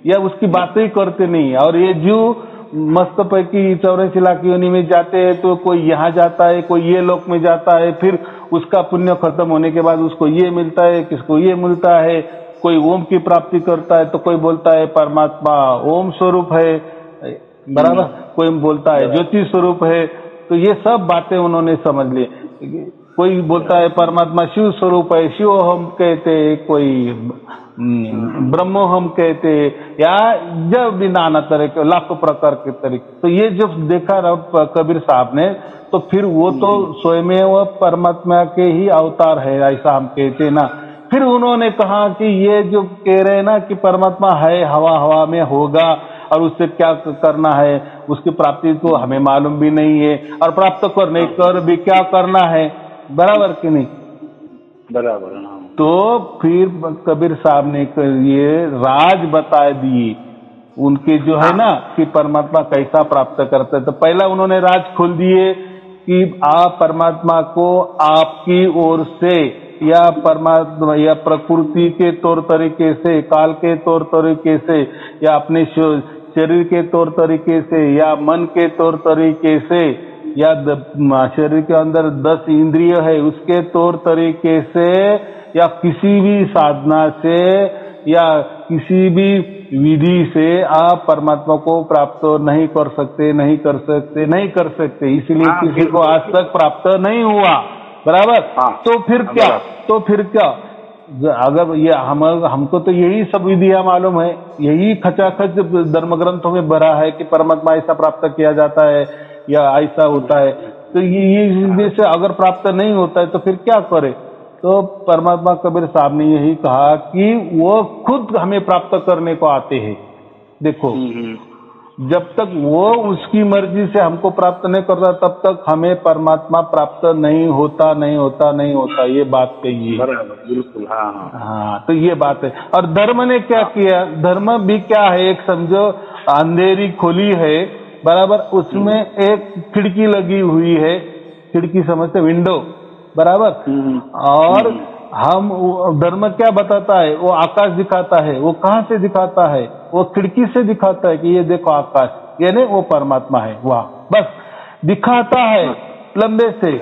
या उसकी बातें ही करते नहीं। और ये जीव मस्त पैकी 84 लाख योनि में जाते हैं, तो कोई यहाँ जाता है, कोई ये लोक में जाता है, फिर उसका पुण्य खत्म होने के बाद उसको ये मिलता है, किसको ये मिलता है, कोई ओम की प्राप्ति करता है, तो कोई बोलता है परमात्मा ओम स्वरूप है, बराबर, कोई बोलता है ज्योति स्वरूप है। तो ये सब बातें उन्होंने समझ ली। कोई बोलता है परमात्मा शिव स्वरूप है, शिव हम कहते, कोई ब्रह्मो हम कहते, या जब भी नाना तरह के लाखों प्रकार के तरीके। तो ये जब देखा कबीर साहब ने, तो फिर वो तो स्वयं वो परमात्मा के ही अवतार है, ऐसा हम कहते ना। फिर उन्होंने कहा कि ये जो कह रहे हैं ना कि परमात्मा है, हवा हवा में होगा, और उससे क्या करना है, उसकी प्राप्ति तो हमें मालूम भी नहीं है, और प्राप्त करने कर भी क्या करना है, बराबर कि नहीं? बराबर। तो फिर कबीर साहब ने ये राज बता दिए उनके जो है ना कि परमात्मा कैसा प्राप्त करते हैं। तो पहला उन्होंने राज खोल दिए कि आप परमात्मा को आपकी ओर से या परमात्मा या प्रकृति के तौर तरीके से, काल के तौर तरीके से, या अपने शरीर के तौर तरीके से, या मन के तौर तरीके से, या शरीर के अंदर 10 इंद्रिय है उसके तौर तरीके से, या किसी भी साधना से या किसी भी विधि से आप परमात्मा को प्राप्त नहीं कर सकते, नहीं कर सकते, नहीं कर सकते। इसलिए किसी को आज तक प्राप्त नहीं हुआ, बराबर। तो फिर क्या, तो फिर क्या, अगर ये हमको तो यही सब विधियां मालूम है, यही खचाखच धर्म ग्रंथों में भरा है कि परमात्मा ऐसा प्राप्त किया जाता है या ऐसा होता है। तो ये से अगर प्राप्त नहीं होता है तो फिर क्या करे? तो परमात्मा कबीर साहब ने यही कहा कि वो खुद हमें प्राप्त करने को आते हैं। देखो, जब तक वो उसकी मर्जी से हमको प्राप्त नहीं करता तब तक हमें परमात्मा प्राप्त नहीं होता, नहीं होता, नहीं होता। ये बात कही है, बराबर, बिल्कुल। हाँ, तो ये बात है। और धर्म ने क्या किया? धर्म भी क्या है, एक समझो अंधेरी खोली है, बराबर, उसमें एक खिड़की लगी हुई है, खिड़की समझते, विंडो, बराबर। और हम धर्म क्या बताता है? वो आकाश दिखाता है। वो कहाँ से दिखाता है? वो खिड़की से दिखाता है कि ये देखो आकाश, यानी वो परमात्मा है, वाह, बस दिखाता है लंबे से।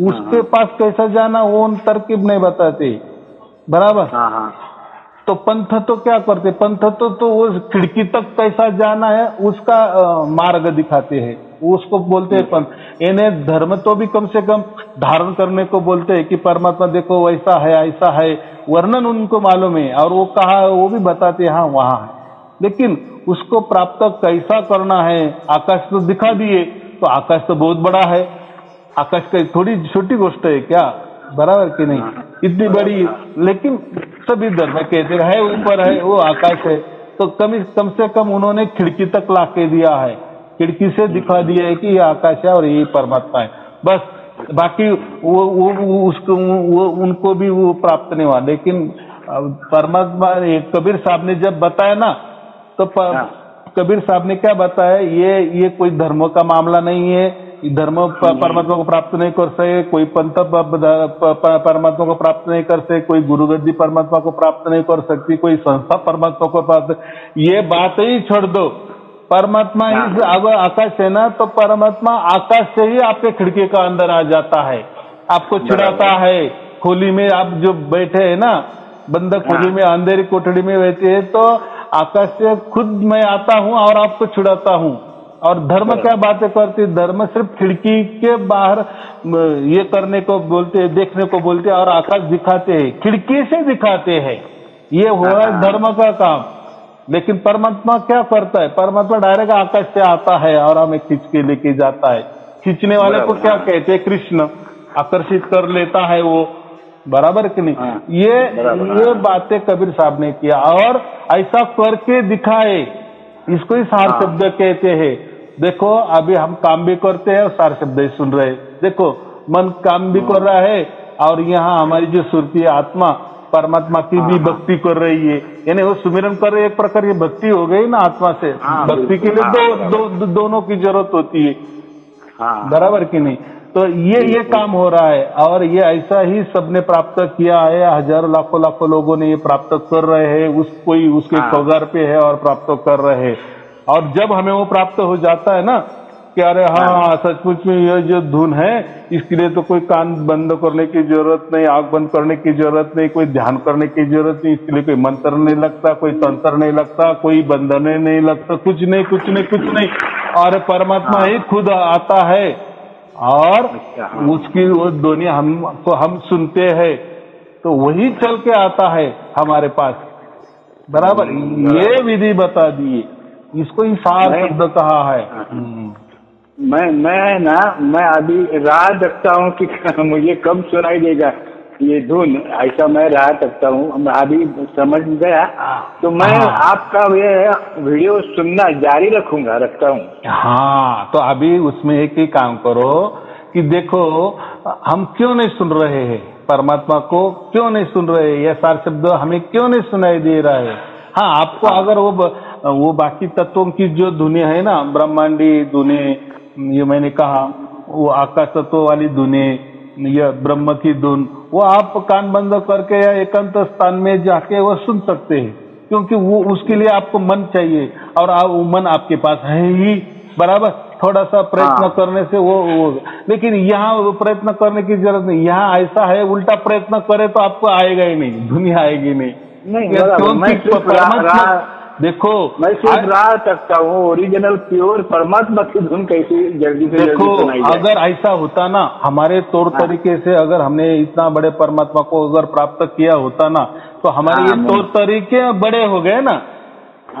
उसके पास कैसा जाना वो तरकीब नहीं बताते, बराबर। तो पंथ तो क्या करते? पंथ तो उस खिड़की तक कैसा जाना है उसका मार्ग दिखाते हैं, उसको बोलते हैं पंथ। इन्हें धर्म तो भी कम से कम धारण करने को बोलते हैं कि परमात्मा देखो वैसा है, ऐसा है, वर्णन उनको मालूम है और वो कहा वो भी बताते हैं, हाँ वहां है। लेकिन उसको प्राप्त कैसा करना है? आकाश तो दिखा दिए, तो आकाश तो बहुत बड़ा है, आकाश का थोड़ी छोटी गोष्ट है क्या, बराबर कि नहीं? इतनी बड़ी, लेकिन सभी धर्म कहते हैं ऊपर है, वो आकाश है। तो कम से कम उन्होंने खिड़की तक लाके दिया है, खिड़की से दिखा दिया है कि ये आकाश है और ये परमात्मा है, बस। बाकी वो उसको वो उनको भी वो प्राप्त नहीं हुआ। लेकिन परमात्मा कबीर साहब ने जब बताया ना, तो कबीर साहब ने क्या बताया? ये कोई धर्म का मामला नहीं है, धर्म परमात्मा को प्राप्त नहीं कर सके, कोई पंथ परमात्मा को प्राप्त नहीं कर सके, कोई गुरुगद्दी परमात्मा को प्राप्त नहीं कर सकती, कोई संस्था परमात्मा को प्राप्त, ये बात ही छोड़ दो। परमात्मा ही अगर आकाश है ना, तो परमात्मा आकाश से ही आपके खिड़की का अंदर आ जाता है, आपको छुड़ाता है। खोली में आप जो बैठे हैं ना, बंद खोली में, अंधेरी कोठड़ी में बैठे हैं, तो आकाश से खुद मैं आता हूँ और आपको छुड़ाता हूँ। और धर्म क्या बातें करती? धर्म सिर्फ खिड़की के बाहर ये करने को बोलते हैं, देखने को बोलते हैं, और आकाश दिखाते हैं, खिड़की से दिखाते हैं, ये हो रहा है धर्म का काम। लेकिन परमात्मा क्या करता है? परमात्मा डायरेक्ट आकाश से आता है और हमें खींच के लेके जाता है। खींचने वाले को क्या कहते हैं? कृष्ण। आकर्षित कर लेता है वो, बराबर कि नहीं? ये बातें कबीर साहब ने किया और ऐसा करके दिखाए, इसको ही सार शब्द कहते हैं। देखो अभी हम काम भी करते हैं और सार शब्द ही सुन रहे हैं। देखो मन काम भी कर रहा है और यहाँ हमारी जो सुरती आत्मा परमात्मा की भी भक्ति कर रही है, यानी वो सुमिरन कर रही है, एक प्रकार की भक्ति हो गई ना आत्मा से। भक्ति के लिए दोनों की जरूरत होती है, बराबर कि नहीं? तो ये काम हो रहा है और ये ऐसा ही सबने प्राप्त किया है। हजारों लाखों लोगों ने ये प्राप्त कर रहे हैं, कोई उसके कगार पे है और प्राप्त कर रहे हैं। और जब हमें वो प्राप्त हो जाता है ना कि अरे हाँ सचमुच में ये जो धुन है, इसके लिए तो कोई कान बंद करने की जरूरत नहीं, आंख बंद करने की जरूरत नहीं, कोई ध्यान करने की जरूरत नहीं, इसके लिए कोई मंत्र नहीं लगता, कोई तंत्र नहीं लगता, कोई बंधन नहीं लगता, कुछ नहीं। और परमात्मा ही खुद आता है और उसकी वो दुनिया हम सुनते हैं, तो वही चल के आता है हमारे पास, बराबर। ये विधि बता दी, इसको ही सार शब्द कहा है। मैं अभी राह देखता हूँ कि मुझे कब सुनाई देगा ये धुन ऐसा मैं रहा सकता हूँ, अभी समझ गया तो मैं आपका ये वीडियो सुनना जारी रखता हूँ। हाँ, तो अभी उसमें एक ही काम करो कि देखो हम क्यों नहीं सुन रहे हैं, परमात्मा को क्यों नहीं सुन रहे, ये सार शब्द हमें क्यों नहीं सुनाई दे रहा है। हाँ, आपको अगर वो बाकी तत्वों की जो दुनिया है ना, ब्रह्मांडी धुने, ये मैंने कहा वो आकाश तत्व वाली धुने या ब्रह्म की धुन, वो आप कान बंद करके या एकांत स्थान में जाके वो सुन सकते हैं, क्योंकि वो उसके लिए आपको मन चाहिए और वो मन आपके पास है ही, बराबर। थोड़ा सा प्रयत्न करने से वो लेकिन यहाँ प्रयत्न करने की जरूरत नहीं, यहाँ ऐसा है उल्टा प्रयत्न करे तो आपको आएगा ही नहीं, दुनिया आएगी नहीं। देखो मैं सिर्फ रहा सकता हूँ ओरिजिनल प्योर परमात्मा की धुन कैसी जल्दी से देखो जल्दी अगर ऐसा होता ना, हमारे तौर तरीके से अगर हमने इतना बड़े परमात्मा को अगर प्राप्त किया होता ना, तो हमारे ये तौर तरीके बड़े हो गए ना।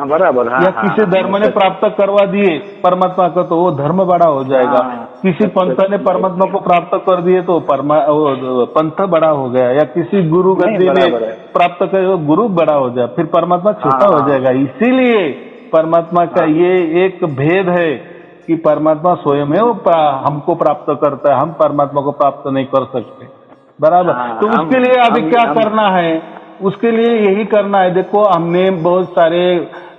बराबर। या किसी धर्म ने प्राप्त करवा दिए परमात्मा को तो वो धर्म बड़ा हो जाएगा। किसी पंथ ने परमात्मा को प्राप्त कर दिए तो पंथ बड़ा हो गया, या किसी गुरु गद्दी ने प्राप्त कर गुरु बड़ा हो जाए, फिर परमात्मा छोटा हो जाएगा। इसीलिए परमात्मा का ये एक भेद है कि परमात्मा स्वयं है वो हमको प्राप्त करता है, हम परमात्मा को प्राप्त नहीं कर सकते, बराबर। तो उसके लिए अभी क्या करना है, उसके लिए यही करना है। देखो हमने बहुत सारे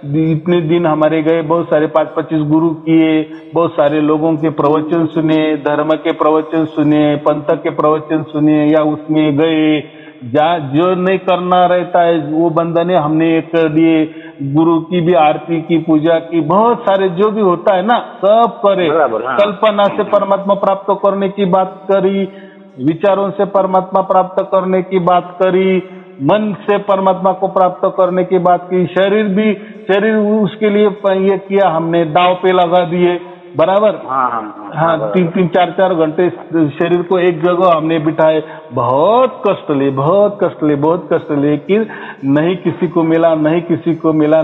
इतने दिन हमारे गए, बहुत सारे 25 गुरु किए, बहुत सारे लोगों के प्रवचन सुने, धर्म के प्रवचन सुने, पंथ के प्रवचन सुने, या उसमें गए जो नहीं करना रहता है वो बंधने हमने कर दिए, गुरु की भी आरती की, पूजा की, बहुत सारे जो भी होता है ना सब करे। कल्पना से परमात्मा प्राप्त करने की बात करी, विचारों से परमात्मा प्राप्त करने की बात करी, मन से परमात्मा को प्राप्त करने की बात की, शरीर उसके लिए ये किया हमने, दाव पे लगा दिए, बराबर। हाँ, 3-3, 4-4 घंटे शरीर को एक जगह हमने बिठाए, बहुत कष्ट लिए कि नहीं किसी को मिला, नहीं किसी को मिला।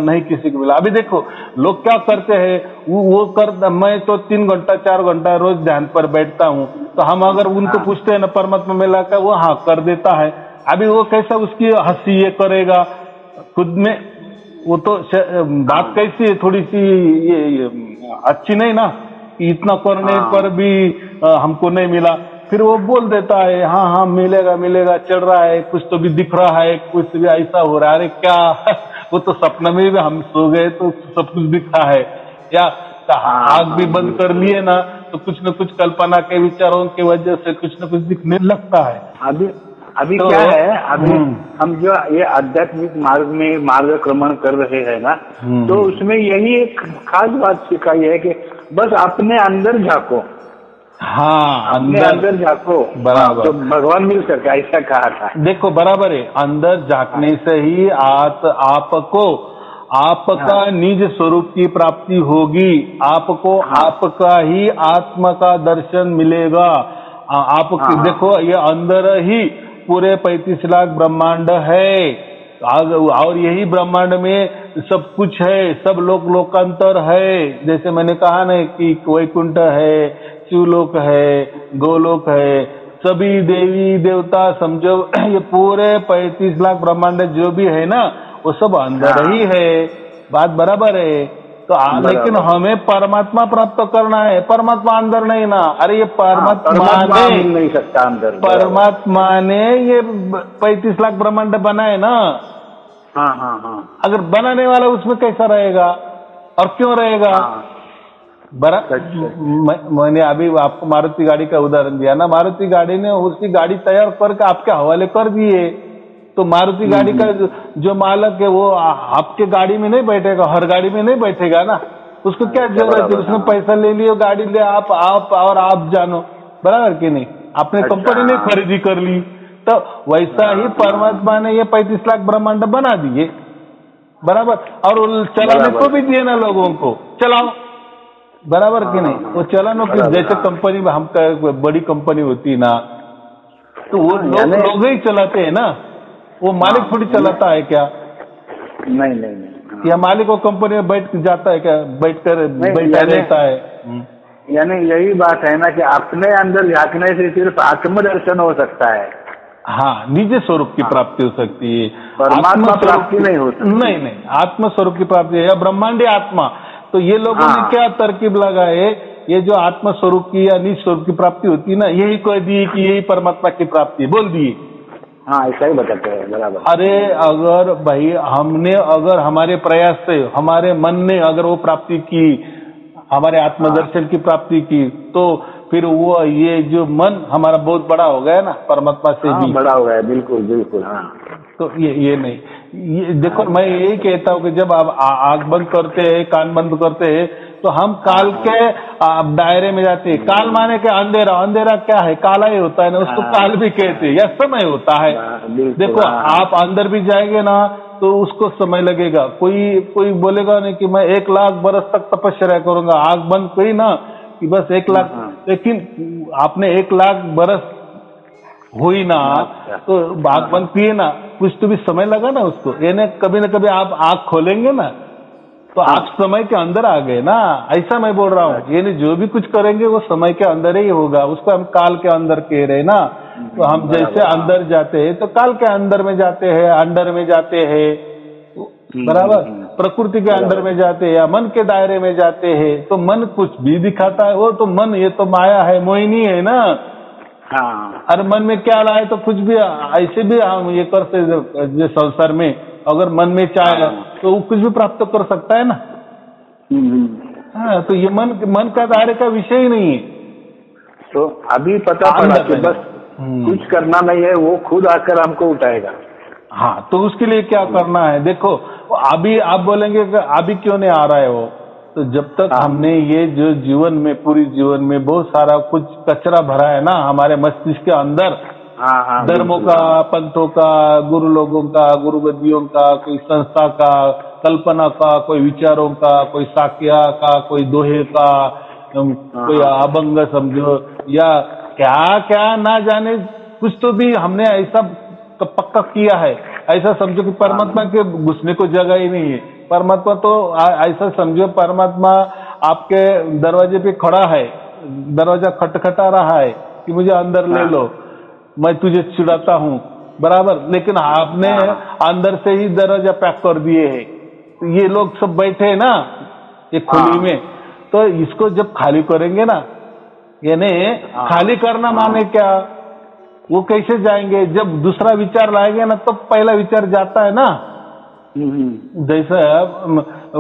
अभी देखो लोग क्या करते हैं, मैं तो 3 घंटा 4 घंटा रोज ध्यान पर बैठता हूँ, तो हम अगर उनको पूछते हैं ना परमात्मा मिला का, वो हाँ कर देता है। अभी वो कैसा उसकी हंसी ये करेगा खुद में, वो तो बात कैसी है, थोड़ी सी ये अच्छी नहीं ना, इतना करने पर भी हमको नहीं मिला। फिर वो बोल देता है हाँ मिलेगा, चल रहा है, कुछ तो भी दिख रहा है, कुछ भी ऐसा हो रहा है। अरे क्या वो तो सपने में भी हम सो गए तो सब कुछ दिखा है, या आग भी बंद कर लिए ना तो कुछ न कुछ कल्पना के विचारों की वजह से कुछ न कुछ दिखने लगता है। अभी तो क्या है, अभी हम जो ये आध्यात्मिक मार्ग में मार्गक्रमण कर रहे हैं ना, तो उसमें यही एक खास बात सिखाई है कि बस अपने अंदर झांको। हाँ, अपने अंदर झांको, बराबर, तो भगवान मिल सकता, ऐसा कहा था। देखो बराबर है, अंदर झांकने से ही आपका निज स्वरूप की प्राप्ति होगी, आपको आपका ही आत्मा का दर्शन मिलेगा। देखो ये अंदर ही पूरे 35 लाख ब्रह्मांड है, और यही ब्रह्मांड में सब कुछ है, सब लोकांतर है। जैसे मैंने कहा ना कि वैकुंठ है, शिवलोक है, गोलोक है, सभी देवी देवता समझो, ये पूरे 35 लाख ब्रह्मांड जो भी है ना वो सब अंदर ही है, बात बराबर है। तो लेकिन हमें परमात्मा प्राप्त करना है, परमात्मा अंदर नहीं ना। अरे ये परमात्मा ने मिल नहीं सकता अंदर, परमात्मा ने ये 35 लाख ब्रह्मांड बनाए ना। हाँ। अगर बनाने वाला उसमें कैसा रहेगा और क्यों रहेगा? मैंने अभी आपको मारुति गाड़ी का उदाहरण दिया ना, मारुति गाड़ी ने उसकी गाड़ी तैयार करके आपके हवाले कर दिए, तो मारुति गाड़ी का जो मालक है वो आपके गाड़ी में नहीं बैठेगा, हर गाड़ी में नहीं बैठेगा ना, उसको क्या जरूरत है, उसने पैसा ले लिया, गाड़ी ले आप जानो, बराबर कि नहीं? आपने कंपनी ने खरीदी कर ली, तो वैसा ही परमात्मा ने ये 35 लाख ब्रह्मांड बना दिए, बराबर, और चलाने को भी दिए ना लोगों को, चलाओ, बराबर कि नहीं? वो चलानो की जैसे कंपनी में हम बड़ी कंपनी होती ना, तो वो लोग ही चलाते हैं ना, वो मालिक थोड़ी चलाता है क्या? नहीं। या मालिक वो कंपनी में बैठ जाता है क्या, बैठा रहता है? यानी यही बात है ना कि अपने अंदर झांकने से सिर्फ आत्मदर्शन हो सकता है। हाँ, निज स्वरूप की प्राप्ति हो सकती है, परमात्मा प्राप्ति नहीं हो सकती। नहीं, आत्म स्वरूप की प्राप्ति है या ब्रह्मांडी आत्मा। तो ये लोगों ने क्या तरकीब लगाए, ये जो आत्म स्वरूप की या निज स्वरूप की प्राप्ति होती है ना, यही कह दिए कि यही परमात्मा की प्राप्ति है, बोल दिए। हाँ, ऐसा ही बताते हैं, बराबर। अरे अगर भाई हमने अगर हमारे प्रयास से, हमारे मन ने अगर वो प्राप्ति की, हमारे आत्मदर्शन की प्राप्ति की, तो फिर वो ये जो मन हमारा बहुत बड़ा हो गया ना परमात्मा से भी बड़ा हो गया, बिल्कुल बिल्कुल। हाँ, तो ये नहीं, ये देखो मैं यही कहता हूँ कि जब आप आंख बंद करते हैं, कान बंद करते हैं, तो हम काल के दायरे में जाते हैं। काल माने के अंधेरा, अंधेरा क्या है, काला ही होता है ना, उसको काल भी कहते हैं, या समय होता है। देखो आप अंदर भी जाएंगे ना तो उसको समय लगेगा। कोई बोलेगा नहीं कि मैं 1 लाख बरस तक तपस्या करूंगा, आंख बंद करी ना कि बस 1 लाख, लेकिन आपने 1 लाख बरस हुई ना तो आंख बंद किए ना, कुछ तो भी समय लगा ना उसको। ये न कभी आप आंख खोलेंगे ना तो आप समय के अंदर आ गए ना, ऐसा मैं बोल रहा हूँ। ये जो भी कुछ करेंगे वो समय के अंदर ही होगा, उसको हम काल के अंदर कह रहे ना। तो हम जैसे अंदर जाते हैं तो काल के अंदर में जाते हैं, अंडर में जाते हैं, बराबर, प्रकृति के अंदर में जाते हैं या मन के दायरे में जाते हैं। तो मन कुछ भी दिखाता है, वो तो मन, ये तो माया है, मोहिनी है ना। हाँ, अरे मन में क्या लाए तो कुछ भी ऐसे भी हम ये करते जो संसार में, अगर मन में चाहे तो वो कुछ भी प्राप्त कर सकता है ना। हाँ, तो ये मन का दायरे का विषय ही नहीं है। तो अभी पता पड़ा कि बस कुछ करना नहीं है, वो खुद आकर हमको उठाएगा। हाँ, तो उसके लिए क्या करना है, देखो अभी आप बोलेंगे कि अभी क्यों नहीं आ रहा है वो, तो जब तक हमने ये जो जीवन में, पूरी जीवन में बहुत सारा कुछ कचरा भरा है ना हमारे मस्तिष्क के अंदर, धर्मों का, पंथों का, गुरु लोगों का, गुरुगद्दियों का, कोई संस्था का, कल्पना का, कोई विचारों का, कोई साक्या का, कोई दोहे का, कोई अभंग समझो या क्या क्या ना जाने, कुछ तो भी हमने ऐसा पक्का किया है। ऐसा समझो कि परमात्मा के घुसने को जगह ही नहीं है। परमात्मा तो ऐसा समझो, परमात्मा आपके दरवाजे पे खड़ा है, दरवाजा खटखटा रहा है कि मुझे अंदर ले लो, मैं तुझे छुड़ाता हूँ, बराबर। लेकिन आपने अंदर से ही दरवाजा पैक कर दिए है। तो ये लोग सब बैठे ना ये खुली में, तो इसको जब खाली करेंगे ना, यानी खाली करना माने क्या, वो कैसे जाएंगे, जब दूसरा विचार लाएंगे ना तो पहला विचार जाता है ना। जैसे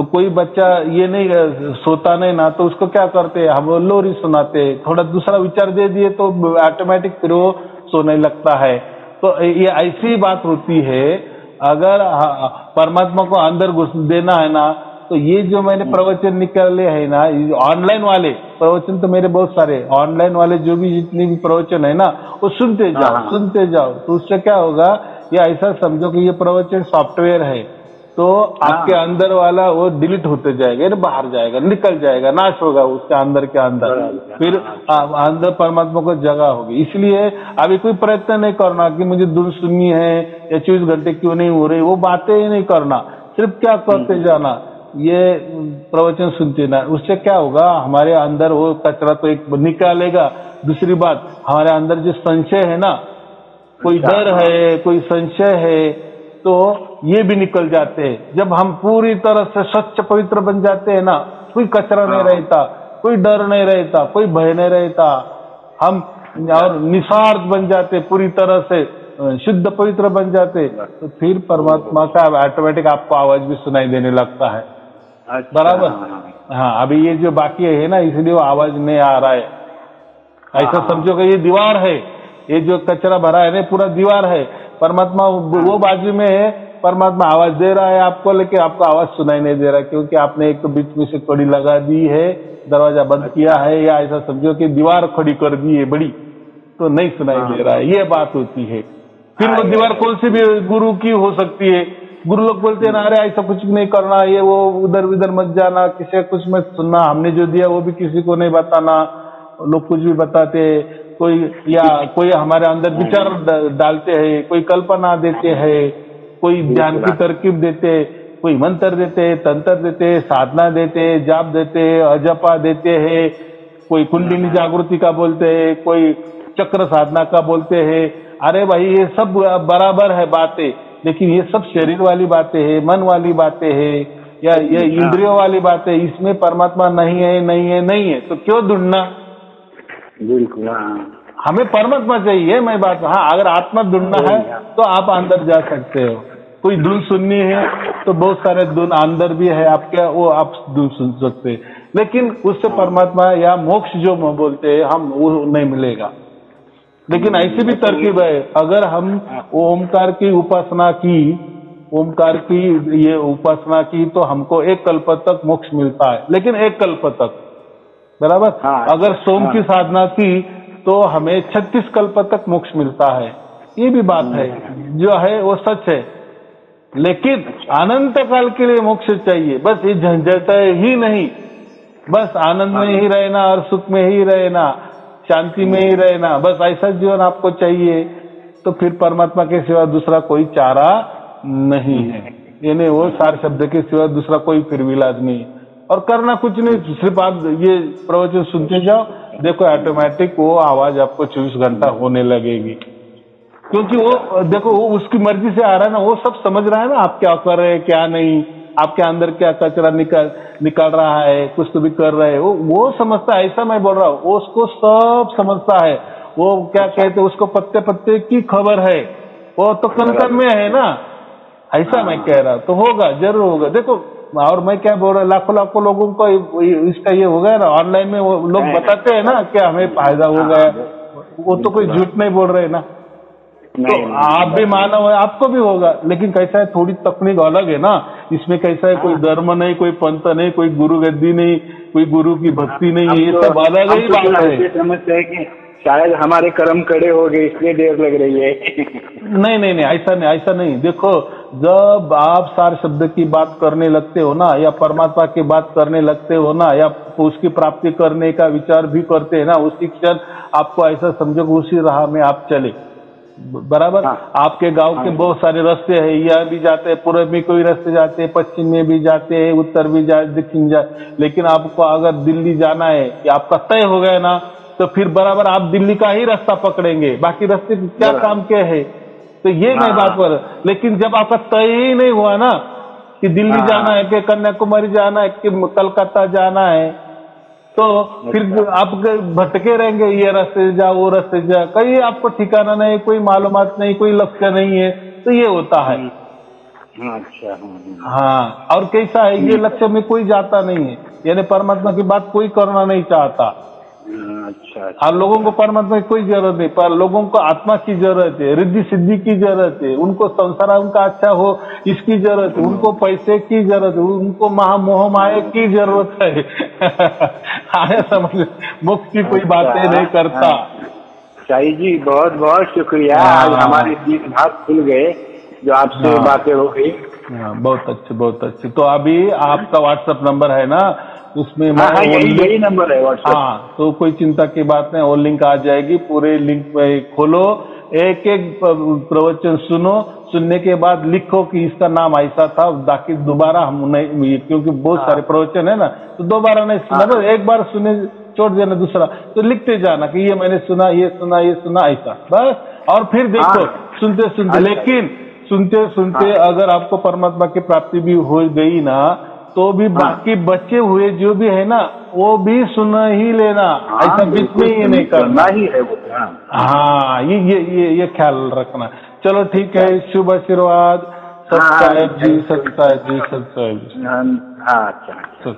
कोई बच्चा ये नहीं सोता नहीं ना, तो उसको क्या करते हैं, हम लोरी सुनाते, थोड़ा दूसरा विचार दे दिए तो ऑटोमेटिक फिर वो सोने लगता है। तो ये ऐसी बात होती है। अगर परमात्मा को अंदर घुस देना है ना, तो ये जो मैंने प्रवचन निकाले है ना, ऑनलाइन वाले प्रवचन तो मेरे बहुत सारे, ऑनलाइन वाले जो भी जितने भी प्रवचन है ना, वो सुनते जाओ। तो उससे क्या होगा, ये ऐसा समझो कि ये प्रवचन सॉफ्टवेयर है, तो आपके अंदर वाला वो डिलीट होते जाएगा, बाहर जाएगा, निकल जाएगा, नाश होगा उसके अंदर के अंदर, फिर अंदर परमात्मा को जगह होगी। इसलिए अभी कोई प्रयत्न नहीं करना कि मुझे धुन सुननी है या 24 घंटे क्यों नहीं हो रही, वो बातें ही नहीं करना, सिर्फ क्या करते जाना, ये प्रवचन सुनते ना। उससे क्या होगा, हमारे अंदर वो कचरा तो एक निकालेगा। दूसरी बात, हमारे अंदर जो संशय है ना, कोई डर है, कोई संशय है, तो ये भी निकल जाते हैं। जब हम पूरी तरह से स्वच्छ पवित्र बन जाते हैं ना, कोई कचरा नहीं रहता, कोई डर नहीं रहता, कोई भय नहीं रहता, हम और निस्वार्थ बन जाते, पूरी तरह से शुद्ध पवित्र बन जाते, तो फिर परमात्मा का ऑटोमेटिक आपको आवाज भी सुनाई देने लगता है। बराबर। हाँ, अभी ये जो बाकी है ना, इसलिए वो आवाज नहीं आ रहा है। ऐसा समझो कि ये दीवार है, ये जो कचरा भरा है ना, पूरा दीवार है, परमात्मा वो बाजू में है, परमात्मा आवाज दे रहा है आपको, लेकिन आपको आवाज सुनाई नहीं दे रहा, क्योंकि आपने एक तो बीच में से कड़ी लगा दी है, दरवाजा बंद किया है, या ऐसा समझो कि दीवार खड़ी कर दी है बड़ी, तो नहीं सुनाई दे रहा है। ये बात होती है। फिर वो दीवार कौन सी भी गुरु की हो सकती है। गुरु लोग बोलते हैं ना, अरे ऐसा कुछ नहीं करना, ये वो उधर उधर मत जाना, किसी कुछ मत सुनना, हमने जो दिया वो भी किसी को नहीं बताना। लोग कुछ भी बताते, कोई हमारे अंदर विचार डालते हैं, कोई कल्पना देते हैं, कोई ध्यान की तरकीब देते, कोई मंत्र देते, तंत्र देते, साधना देते, जाप देते, अजपा देते हैं, कोई कुंडलिनी जागृति का बोलते हैं, कोई चक्र साधना का बोलते हैं, अरे भाई ये सब बराबर है बातें, लेकिन ये सब शरीर वाली बातें है, मन वाली बातें है, या ये इंद्रियों वाली बातें, इसमें परमात्मा नहीं है नहीं है नहीं है, तो क्यों ढूंढना? बिल्कुल। हमें परमात्मा चाहिए। मैं बात, हाँ, अगर आत्मा ढूंढना है तो आप अंदर जा सकते हो। कोई धुन सुननी है तो बहुत सारे धुन अंदर भी है आपके, वो आप धुन सुन सकते हैं, लेकिन उससे परमात्मा या मोक्ष जो बोलते हैं हम, वो नहीं मिलेगा। लेकिन ऐसी भी तरकीब है, अगर हम ओमकार की उपासना की, ओमकार की ये उपासना की, तो हमको एक कल्प तक मोक्ष मिलता है, लेकिन एक कल्प तक, बराबर। अगर सोम की साधना की तो हमें 36 कल्प तक मोक्ष मिलता है। ये भी बात है, जो है वो सच है, लेकिन अनंत काल के लिए मोक्ष चाहिए। बस ये झंझट ही नहीं, बस आनंद में ही रहना और सुख में ही रहना, शांति में ही रहना, बस ऐसा जीवन आपको चाहिए, तो फिर परमात्मा के सिवा दूसरा कोई चारा नहीं है। यानी वो सार शब्द के सिवा दूसरा कोई फिर भी इलाज नहीं, और करना कुछ नहीं, सिर्फ आप ये प्रवचन सुनते जाओ, देखो ऑटोमेटिक वो आवाज आपको 24 घंटा होने लगेगी, क्योंकि वो देखो वो उसकी मर्जी से आ रहा है ना, वो सब समझ रहा है ना आप क्या कर रहे हैं क्या नहीं, आपके अंदर क्या कचरा निकाल रहा है, कुछ तो भी कर रहे हैं, वो समझता है। ऐसा मैं बोल रहा हूँ, वो उसको सब समझता है। वो क्या कहते हैं, उसको पत्ते पत्ते की खबर है, वो तो कन में है ना, ऐसा मैं कह रहा। तो होगा, जरूर होगा। देखो, और मैं क्या बोल रहा हूँ, लाखों लाखों लोगों को इसका ये हो गया ना, ऑनलाइन में वो लोग बताते हैं ना कि हमें फायदा हो गया, वो तो कोई झूठ नहीं बोल रहे ना। तो आप भी मानव है, आपको भी होगा, लेकिन कैसा है, थोड़ी तकनीक अलग है ना इसमें। कैसा है, कोई धर्म नहीं, कोई पंथ नहीं, कोई गुरु गद्दी नहीं, कोई गुरु की भक्ति नहीं है, ये सब अलग ही बात है। समझते हैं कि शायद हमारे कर्म कड़े हो गए इसलिए देर लग रही है। नहीं नहीं नहीं, ऐसा नहीं, ऐसा नहीं। देखो, जब आप सार शब्द की बात करने लगते हो ना, या परमात्मा की बात करने लगते हो ना, या उसकी प्राप्ति करने का विचार भी करते हैं ना, उसी क्षण आपको ऐसा समझो उसी राह में आप चले, बराबर। आपके गांव के बहुत सारे रास्ते हैं, यहाँ भी जाते हैं, पूर्व में कोई रास्ते जाते हैं, पश्चिम में भी जाते हैं, उत्तर भी जाते, दक्षिण जाते, लेकिन आपको अगर दिल्ली जाना है, या आपका तय हो गया ना, तो फिर बराबर आप दिल्ली का ही रास्ता पकड़ेंगे, बाकी रास्ते क्या काम के है। तो ये मैं बात कर, लेकिन जब आपका तय ही नहीं हुआ ना कि दिल्ली जाना है, कि कन्याकुमारी जाना है, कि कलकत्ता जाना है, तो फिर आप भटके रहेंगे, ये रास्ते जा वो रास्ते जा, कहीं आपको ठिकाना नहीं, कोई मालूमात नहीं, कोई लक्ष्य नहीं है, तो ये होता है। अच्छा। हाँ, और कैसा है, ये लक्ष्य में कोई जाता नहीं है, यानी परमात्मा की बात कोई करना नहीं चाहता। अच्छा। और लोगों को परमात्मा की कोई जरूरत नहीं, पर लोगों को आत्मा की जरूरत है, रिद्धि सिद्धि की जरूरत है, उनको संसार उनका अच्छा हो इसकी जरूरत है, उनको पैसे की जरूरत है, उनको मोह माया की जरूरत है। आया समझ, मुक्त की कोई बातें नहीं करता। शाही जी, बहुत बहुत शुक्रिया, आज हमारे 30 भाग खुल गए जो आपसे बातें हो गई। बहुत अच्छे, बहुत अच्छे। तो अभी आपका व्हाट्सएप नंबर है ना, उसमें यही नंबर है व्हाट्सएप। हाँ, तो कोई चिंता की बात नहीं, वो लिंक आ जाएगी, पूरे लिंक में खोलो, एक एक प्रवचन सुनो, सुनने के बाद लिखो कि इसका नाम ऐसा था, ताकि दोबारा हम नहीं, क्योंकि बहुत सारे प्रवचन है ना, तो दोबारा नहीं सुना, एक बार सुने छोड़ देना, दूसरा तो लिखते जाना कि ये मैंने सुना, ये सुना, ये सुना, ऐसा बस। और फिर देखो, सुनते सुनते, लेकिन सुनते सुनते अगर आपको परमात्मा की प्राप्ति भी हो गई ना, तो भी बाकी बचे हुए जो भी है ना, वो भी सुन ही लेना, ऐसा बीच में ही नहीं करना ही है वो। हाँ, ये ख्याल रखना। चलो ठीक है, शुभ आशीर्वाद। सत्साहेब जी, सत्साहेब जी, सत्साहेब जी। हाँ, अच्छा।